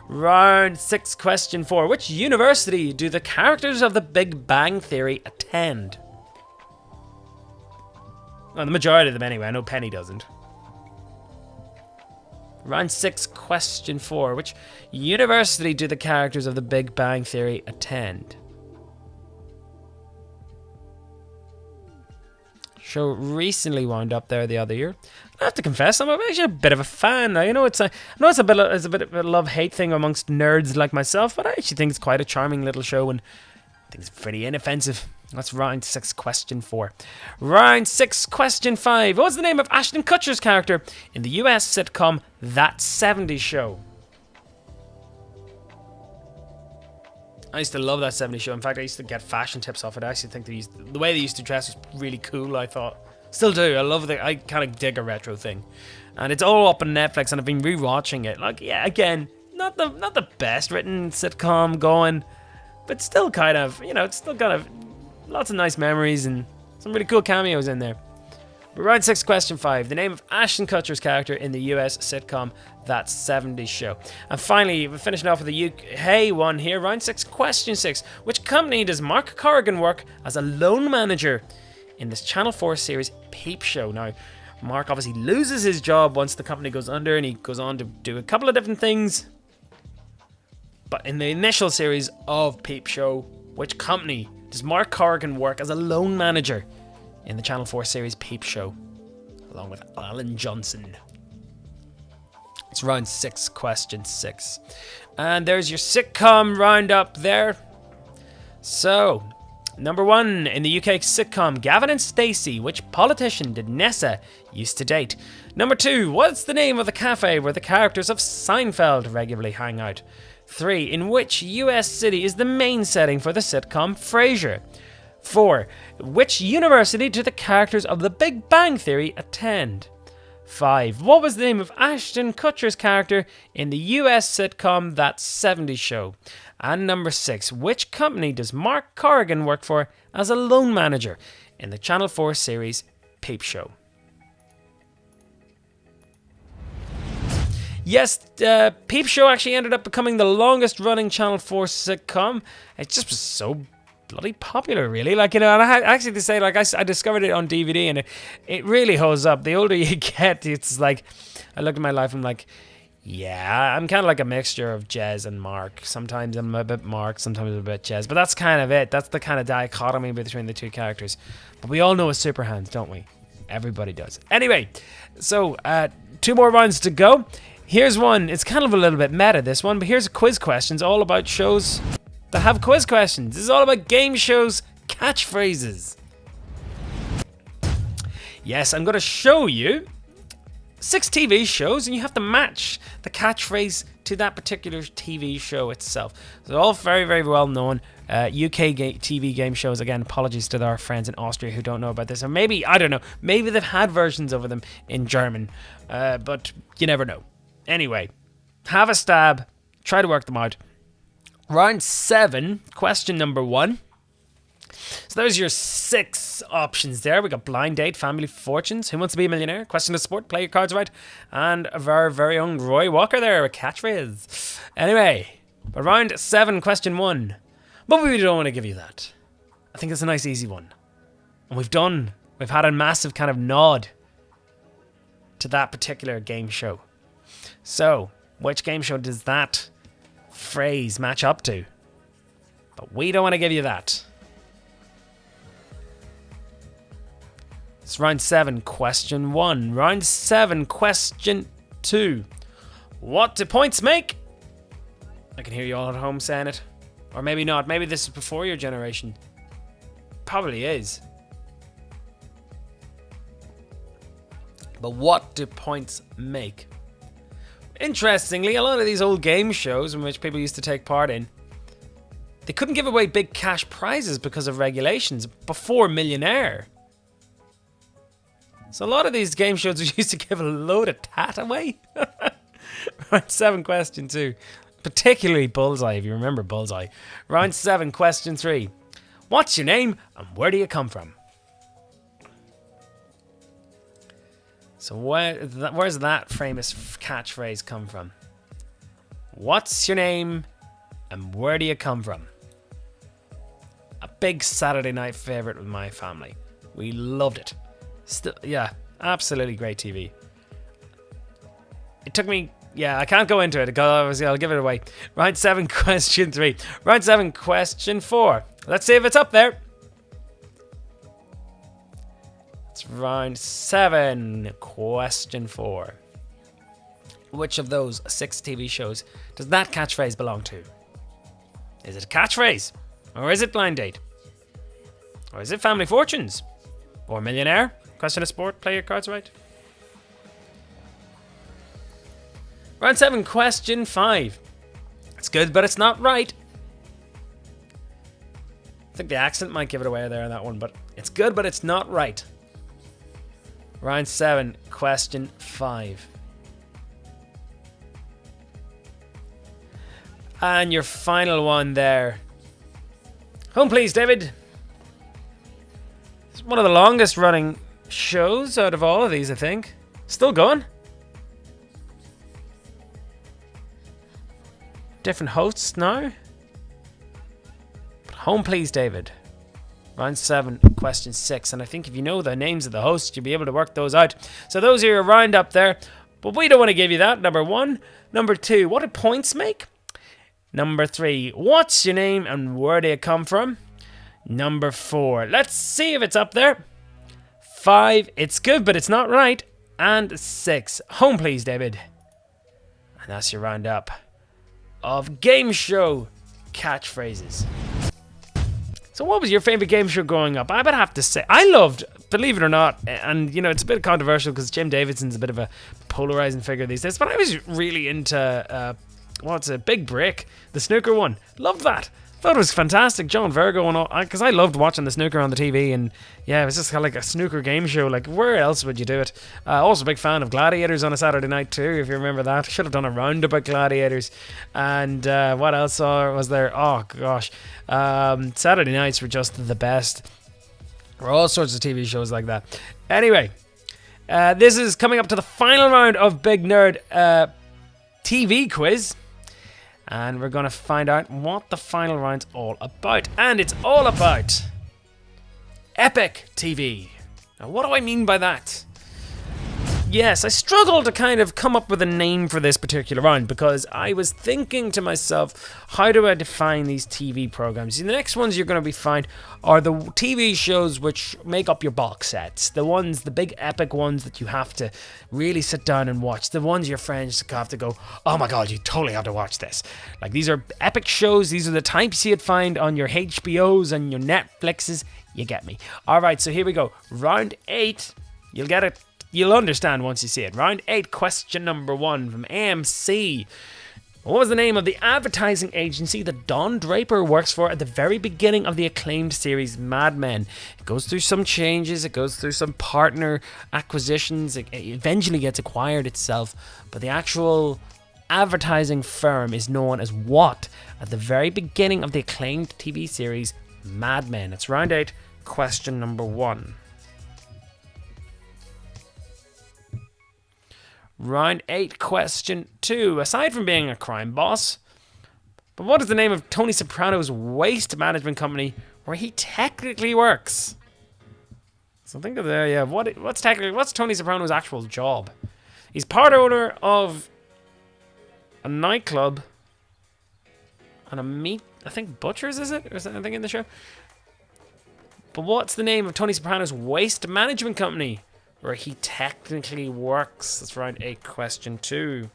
S3: Round 6, question 4. Which university do the characters of The Big Bang Theory attend? Well, the majority of them anyway. I know Penny doesn't. Round 6, question 4. Which university do the characters of The Big Bang Theory attend? Show recently wound up there the other year. I have to confess, I'm actually a bit of a fan. I know it's a bit of a love-hate thing amongst nerds like myself, but I actually think it's quite a charming little show, and I think it's pretty inoffensive. That's round 6, question 4. Round 6, question 5. What was the name of Ashton Kutcher's character in the US sitcom That 70s Show? I used to love That 70s Show. In fact, I used to get fashion tips off it. I actually think the way they used to dress was really cool, I thought. Still do. I kind of dig a retro thing. And it's all up on Netflix, and I've been rewatching it. Like, yeah, again, not the best written sitcom going, but still kind of, it's still kind of lots of nice memories and some really cool cameos in there. But round 6, question 5. The name of Ashton Kutcher's character in the US sitcom That 70s Show. And finally, we're finishing off with the UK one here. Round 6, question 6. Which company does Mark Corrigan work as a loan manager in this Channel 4 series Peep Show? Now, Mark obviously loses his job once the company goes under, and he goes on to do a couple of different things. But in the initial series of Peep Show, which company does Mark Corrigan work as a loan manager in the Channel 4 series Peep Show, along with Alan Johnson? It's round 6, question 6. And there's your sitcom roundup there. So, number 1, in the UK sitcom Gavin and Stacey, which politician did Nessa used to date? Number 2, what's the name of the cafe where the characters of Seinfeld regularly hang out? 3, in which US city is the main setting for the sitcom Frasier? 4, which university do the characters of The Big Bang Theory attend? 5, what was the name of Ashton Kutcher's character in the US sitcom That 70s Show? And number 6, which company does Mark Corrigan work for as a loan manager in the Channel 4 series Peep Show? Yes, Peep Show actually ended up becoming the longest running Channel 4 sitcom. It just was so bloody popular, really. And I had actually to say, I discovered it on DVD, and it really holds up. The older you get, it's like, I look at my life and I'm like, yeah, I'm kind of like a mixture of Jez and Mark. Sometimes I'm a bit Mark, sometimes I'm a bit Jez. But that's kind of it. That's the kind of dichotomy between the two characters. But we all know his super hands, don't we? Everybody does. Anyway, so 2 more rounds to go. Here's one. It's kind of a little bit meta, this one, but here's a quiz question. It's all about shows that have quiz questions. This is all about game shows catchphrases. Yes, I'm going to show you 6 TV shows, and you have to match the catchphrase to that particular TV show itself. They're all very, very well known UK TV game shows. Again, apologies to our friends in Austria who don't know about this. Or maybe, I don't know, maybe they've had versions of them in German, but you never know. Anyway, have a stab, try to work them out. Round 7, question number 1. So there's your 6 options there. We got Blind Date, Family Fortunes, Who Wants to Be a Millionaire, Question of Sport, Play Your Cards Right, and our very own Roy Walker there, a catchphrase. Anyway, but round 7, question 1. But we don't want to give you that. I think it's a nice easy one. And we've had a massive kind of nod to that particular game show. So, which game show does that phrase match up to? But we don't want to give you that. It's round 7, question 1. Round 7, question 2. What do points make? I can hear you all at home saying it. Or maybe not. Maybe this is before your generation. Probably is. But what do points make? Interestingly, a lot of these old game shows in which people used to take part in, they couldn't give away big cash prizes because of regulations before Millionaire. So a lot of these game shows used to give a load of tat away. Round 7, question 2. Particularly Bullseye, if you remember Bullseye. Round 7, question 3. What's your name and where do you come from? So where's that famous catchphrase come from? What's your name and where do you come from? A big Saturday night favourite with my family. We loved it. Still, yeah, absolutely great TV. It took me, I can't go into it because I'll give it away. Round 7, question 3. Round 7, question 4. Let's see if it's up there. It's round 7, question 4. Which of those 6 TV shows does that catchphrase belong to? Is it a catchphrase? Or is it Blind Date? Or is it Family Fortunes? Or Millionaire? Question of sport, play your cards right. Round 7, question 5. It's good, but it's not right. I think the accent might give it away there on that one, but it's good, but it's not right. Round 7, question 5. And your final one there. Home please, David. It's one of the longest running shows out of all of these, I think. Still going. Different hosts now. But Home please, David. Round 7, question 6. And I think if you know the names of the hosts, you'll be able to work those out. So those are your roundup there. But we don't want to give you that. Number 1. Number 2, what do points make? Number 3, what's your name and where do you come from? Number 4, let's see if it's up there. 5, it's good but it's not right. And 6, home please, David. And that's your roundup of game show catchphrases. So what was your favourite game show growing up? I would have to say, I loved, believe it or not, and you know, it's a bit controversial because Jim Davidson's a bit of a polarising figure these days, but I was really into, Big Break, the snooker one. Loved that. Thought it was fantastic. John Virgo and all, because I loved watching the snooker on the TV, and yeah, it was just kind of like a snooker game show. Like, where else would you do it? Also a big fan of Gladiators on a Saturday night too, if you remember that. Should have done a round about Gladiators. And what else was there? Oh gosh, Saturday nights were just the best. Or all sorts of TV shows like that. Anyway, this is coming up to the final round of Big Nerd TV quiz. And we're going to find out what the final round's all about. And it's all about Epic TV. Now, what do I mean by that? Yes, I struggled to kind of come up with a name for this particular round because I was thinking to myself, how do I define these TV programs? The next ones you're going to be find are the TV shows which make up your box sets. The ones, the big epic ones that you have to really sit down and watch. The ones your friends have to go, oh my god, you totally have to watch this. Like, these are epic shows. These are the types you'd find on your HBOs and your Netflixes. You get me. Alright, so here we go. Round 8. You'll get it. You'll understand once you see it. Round 8, question number 1 from AMC. What was the name of the advertising agency that Don Draper works for at the very beginning of the acclaimed series Mad Men? It goes through some changes, it goes through some partner acquisitions, it eventually gets acquired itself, but the actual advertising firm is known as what at the very beginning of the acclaimed TV series Mad Men? It's round 8, question number 1. Round 8, question 2. Aside from being a crime boss, but what is the name of Tony Soprano's waste management company where he technically works? So think of what's Tony Soprano's actual job? He's part owner of a nightclub and a meat, I think Butchers, is it? Or is there anything in the show? But what's the name of Tony Soprano's waste management company where he technically works? That's round 8, question 2.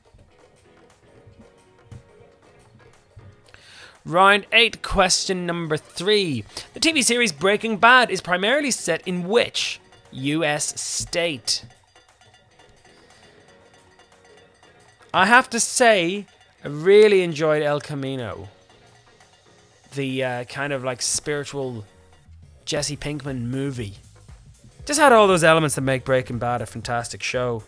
S3: Round 8, question number 3. The TV series Breaking Bad is primarily set in which US state? I have to say, I really enjoyed El Camino. The kind of like spiritual Jesse Pinkman movie. Just had all those elements that make Breaking Bad a fantastic show.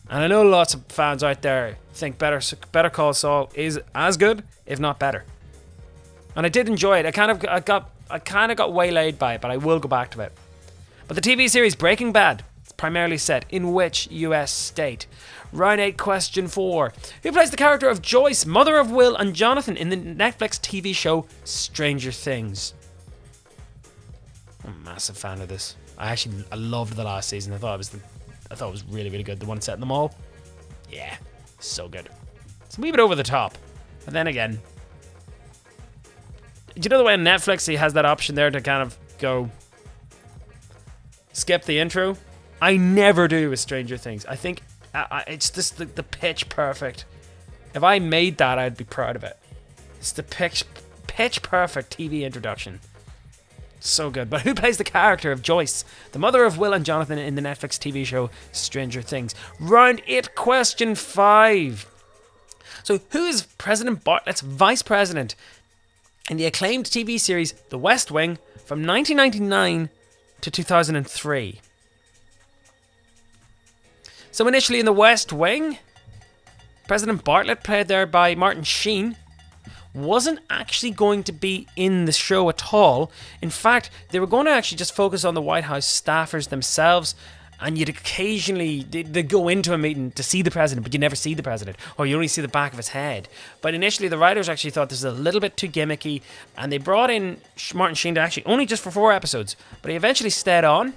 S3: And I know lots of fans out there think Better Call Saul is as good, if not better. And I did enjoy it. I kind of got waylaid by it, but I will go back to it. But the TV series Breaking Bad is primarily set in which US state? Round 8, question 4. Who plays the character of Joyce, mother of Will and Jonathan, in the Netflix TV show Stranger Things? I'm a massive fan of this. I loved the last season. I thought it was really, really good. The one set in the mall. Yeah, so good. It's a wee bit over the top. But then again, do you know the way on Netflix he has that option there to kind of go skip the intro? I never do with Stranger Things. I think it's just the pitch perfect. If I made that, I'd be proud of it. It's the pitch perfect TV introduction. So good. But who plays the character of Joyce, the mother of Will and Jonathan, in the Netflix TV show Stranger Things? Round 8, question 5. So who is President Bartlett's vice president in the acclaimed TV series The West Wing from 1999 to 2003? So initially in The West Wing, President Bartlett, played there by Martin Sheen, wasn't actually going to be in the show at all. In fact, they were going to actually just focus on the White House staffers themselves, and you'd occasionally they'd go into a meeting to see the president, but you never see the president, or you only see the back of his head. But initially the writers actually thought this was a little bit too gimmicky, and they brought in Martin Sheen to actually only just for 4 episodes, but he eventually stayed on,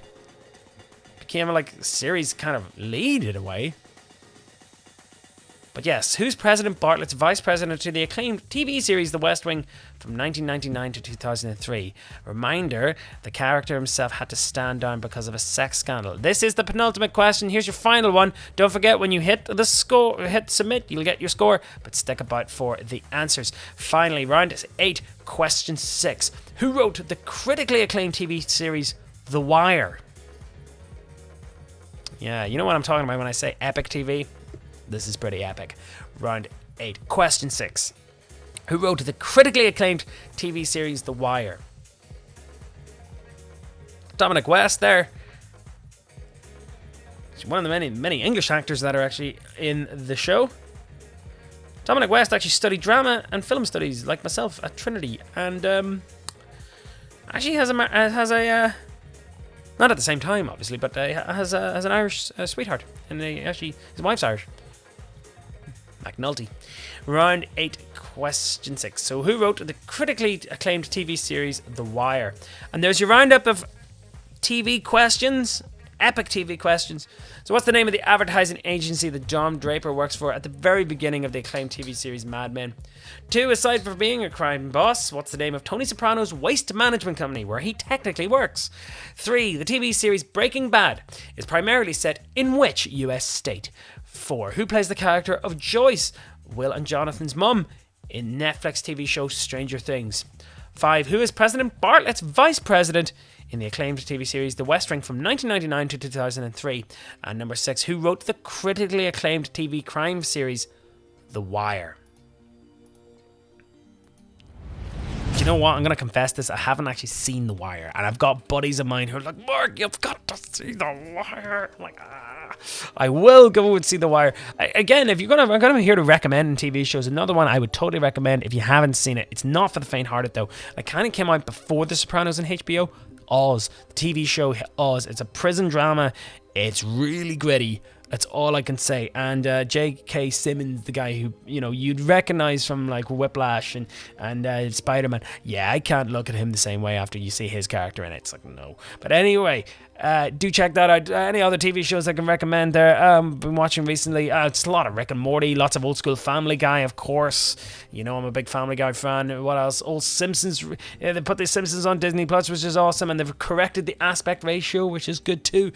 S3: became like series kind of lead in a way. But yes, who's President Bartlett's vice president to the acclaimed TV series The West Wing from 1999 to 2003? Reminder, the character himself had to stand down because of a sex scandal. This is the penultimate question. Here's your final one. Don't forget, when you hit the score, hit submit, you'll get your score, but stick about for the answers. Finally, round 8, question 6. Who wrote the critically acclaimed TV series The Wire? Yeah, you know what I'm talking about when I say epic TV? This is pretty epic. Round 8. Question 6. Who wrote the critically acclaimed TV series The Wire? Dominic West there. He's one of the many English actors that are actually in the show. Dominic West actually studied drama and film studies, like myself, at Trinity. And actually has a not at the same time, obviously, but has an Irish sweetheart. And his wife's Irish. McNulty. Round 8, question 6. So who wrote the critically acclaimed TV series The Wire? And there's your roundup of TV questions, epic TV questions. So what's the name of the advertising agency that John Draper works for at the very beginning of the acclaimed TV series Mad Men? 2, aside from being a crime boss, what's the name of Tony Soprano's waste management company where he technically works? 3, the TV series Breaking Bad is primarily set in which US state? 4, who plays the character of Joyce, Will and Jonathan's mum, in Netflix TV show Stranger Things? 5, who is President Bartlett's vice president in the acclaimed TV series The West Wing from 1999 to 2003? And number 6, who wrote the critically acclaimed TV crime series The Wire? Do you know what? I'm going to confess this. I haven't actually seen The Wire. And I've got buddies of mine who are like, Mark, you've got to see The Wire. I'm like, I will go and see The Wire. Again, if I'm going to be here to recommend TV shows, another one I would totally recommend if you haven't seen it. It's not for the faint-hearted, though. It kind of came out before The Sopranos on HBO. Oz, the TV show Oz. It's a prison drama. It's really gritty. That's all I can say. And J.K. Simmons, the guy who, you'd recognize from like Whiplash and Spider-Man. Yeah, I can't look at him the same way after you see his character in it. It's like, no. But anyway, do check that out. Any other TV shows I can recommend there? Been watching recently. It's a lot of Rick and Morty, lots of old school Family Guy, of course. I'm a big Family Guy fan. What else? Old Simpsons. They put the Simpsons on Disney Plus, which is awesome, and they've corrected the aspect ratio, which is good too.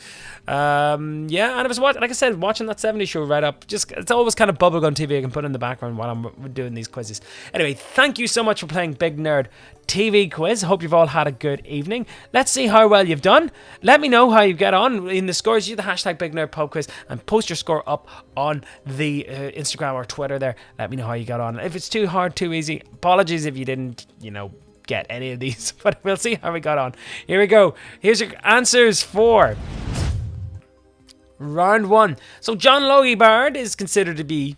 S3: And I was watching, like I said, watching that 70s show right up. It's always kind of bubblegum TV I can put in the background while I'm doing these quizzes. Anyway, thank you so much for playing Big Nerd. TV quiz. Hope you've all had a good evening. Let's see how well you've done. Let me know how you get on in the scores. Use the hashtag BigNerdPubQuiz and post your score up on the Instagram or Twitter there. Let me know how you got on. If it's too hard, too easy, apologies if you didn't, get any of these, but we'll see how we got on. Here we go. Here's your answers for round 1. So John Logie Baird is considered to be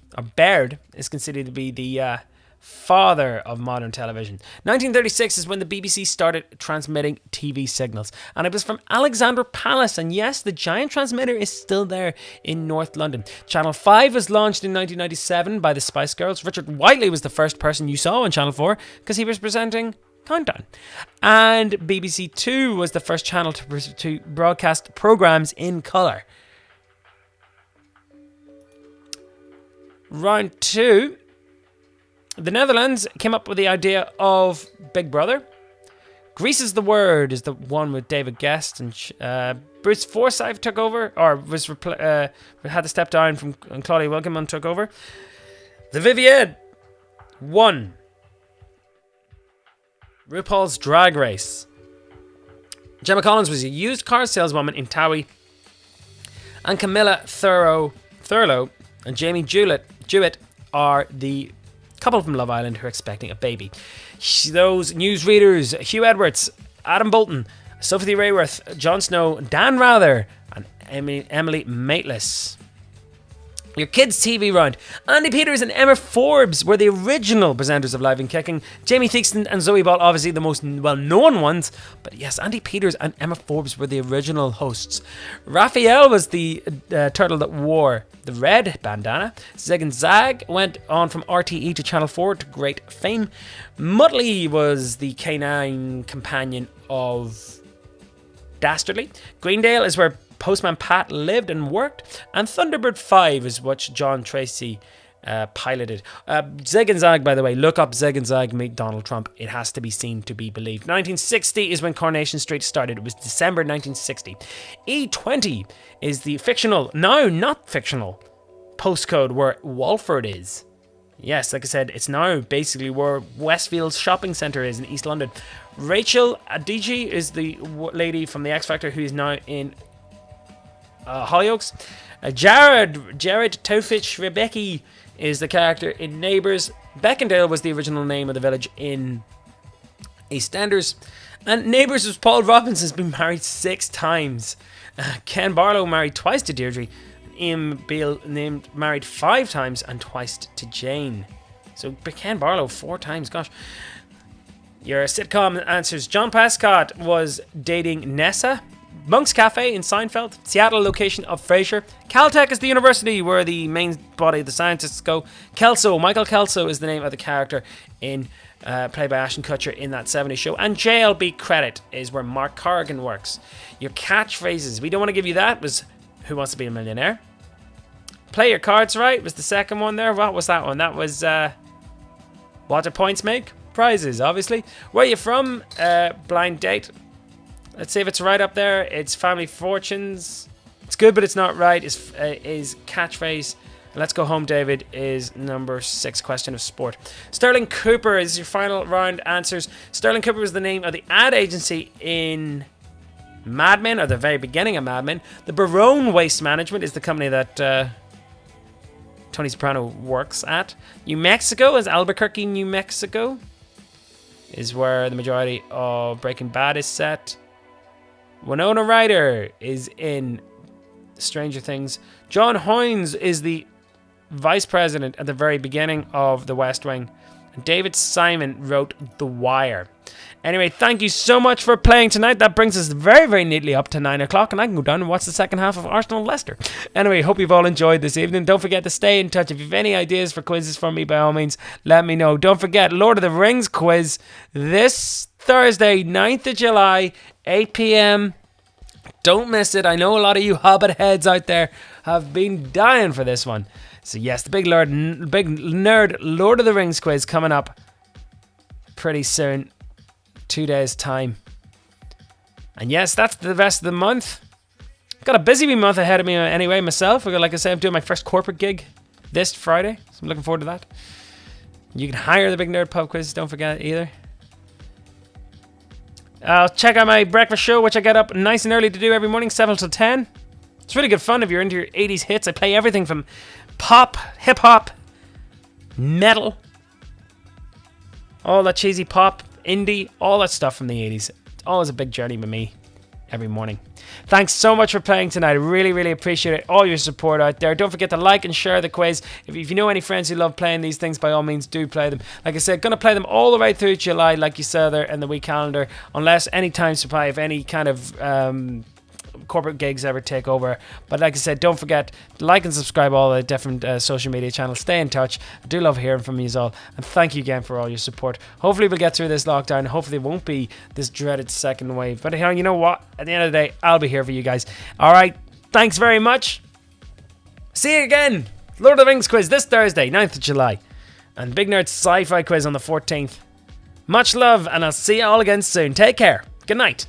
S3: the father of modern television. 1936 is when the BBC started transmitting TV signals, and it was from Alexandra Palace, and yes, the giant transmitter is still there in North London. Channel 5 was launched in 1997 by the Spice Girls. Richard Whiteley was the first person you saw on Channel 4 because he was presenting Countdown. And BBC 2 was the first channel to broadcast programmes in colour. Round 2. The Netherlands came up with the idea of Big Brother. Greece is the Word is the one with David Guest, and Bruce Forsyth took over, or had to step down from, and Claudia Wilkinson took over. The Vivienne won. RuPaul's Drag Race. Gemma Collins was a used car saleswoman in Towie, and Camilla Thurlow and Jamie Jewett are the couple from Love Island who are expecting a baby. Those newsreaders: Hugh Edwards, Adam Bolton, Sophie Rayworth, Jon Snow, Dan Rather, and Emily Maitlis. Your kids' TV round. Andy Peters and Emma Forbes were the original presenters of Live and Kicking. Jamie Theakston and Zoe Ball, obviously the most well-known ones. But yes, Andy Peters and Emma Forbes were the original hosts. Raphael was the turtle that wore the red bandana. Zig and Zag went on from RTE to Channel 4 to great fame. Muttley was the canine companion of Dastardly. Greendale is where Postman Pat lived and worked, and Thunderbird 5 is what John Tracy piloted. Zig and Zag, by the way, look up Zig and Zag meet Donald Trump. It has to be seen to be believed. 1960 is when Coronation Street started. It was December 1960. E20 is the fictional, now not fictional, postcode where Walford is. Yes, like I said, it's now basically where Westfield's shopping centre is in East London. Rachel Adigi is the lady from the X Factor who is now in Hollyoaks. Jared Tofich Rebecki is the character in Neighbours. Beckendale was the original name of the village in EastEnders. And Neighbours was Paul Robinson's been married 6 times. Ken Barlow married twice to Deirdre. Ian Beale married 5 times and twice to Jane. So Ken Barlow 4 times, gosh. Your sitcom answers: John Prescott was dating Nessa. Monk's Cafe in Seinfeld. Seattle location of Frasier. Caltech is the university where the main body of the scientists go. Michael Kelso is the name of the character in played by Ashton Kutcher in that 70s show. And JLB Credit is where Mark Corrigan works. Your catchphrases: we don't want to give you that was Who Wants to Be a Millionaire. Play Your Cards Right was the second one there. What was that one? That was what do points make? Prizes, obviously. Where are you from? Blind Date. Let's see if it's right up there. It's Family Fortunes. It's good, but it's not right. Is catchphrase. And Let's Go Home, David is number 6 question of sport. Sterling Cooper is your final round answers. Sterling Cooper was the name of the ad agency in Mad Men, or the very beginning of Mad Men. The Barone Waste Management is the company that Tony Soprano works at. New Mexico is Albuquerque, New Mexico, is where the majority of Breaking Bad is set. Winona Ryder is in Stranger Things. John Hoynes is the vice president at the very beginning of The West Wing. And David Simon wrote The Wire. Anyway, thank you so much for playing tonight. That brings us very, very neatly up to 9 o'clock, and I can go down and watch the second half of Arsenal Leicester. Anyway, hope you've all enjoyed this evening. Don't forget to stay in touch. If you have any ideas for quizzes for me, by all means, let me know. Don't forget, Lord of the Rings quiz this Thursday, 9th of July, 8 p.m. Don't miss it. I know a lot of you Hobbit heads out there have been dying for this one. So yes, the big nerd Lord of the Rings quiz coming up pretty soon. 2 days time. And yes, that's the rest of the month. Got a busy month ahead of me anyway myself. Like I said, I'm doing my first corporate gig this Friday, so I'm looking forward to that. You can hire the Big Nerd Pub Quiz, don't forget either. Check out my breakfast show, which I get up nice and early to do every morning, 7 till 10. It's really good fun if you're into your 80s hits. I play everything from pop, hip-hop, metal, all that cheesy pop, indie, all that stuff from the 80s. It's always a big journey with me every morning. Thanks so much for playing tonight. I really, really appreciate it. All your support out there. Don't forget to like and share the quiz. If you know any friends who love playing these things, by all means, do play them. Like I said, going to play them all the way through July, like you saw there in the week calendar, unless any time supply of any kind of corporate gigs ever take over. But like I said, don't forget to like and subscribe all the different social media channels. Stay in touch. I do love hearing from you all, and thank you again for all your support. Hopefully we'll get through this lockdown. Hopefully it won't be this dreaded second wave, but you know what, at the end of the day, I'll be here for you guys. Alright, thanks very much. See you again. Lord of the Rings quiz this Thursday, 9th of July, and Big Nerd's sci-fi quiz on the 14th. Much love, and I'll see you all again soon. Take care. Good night.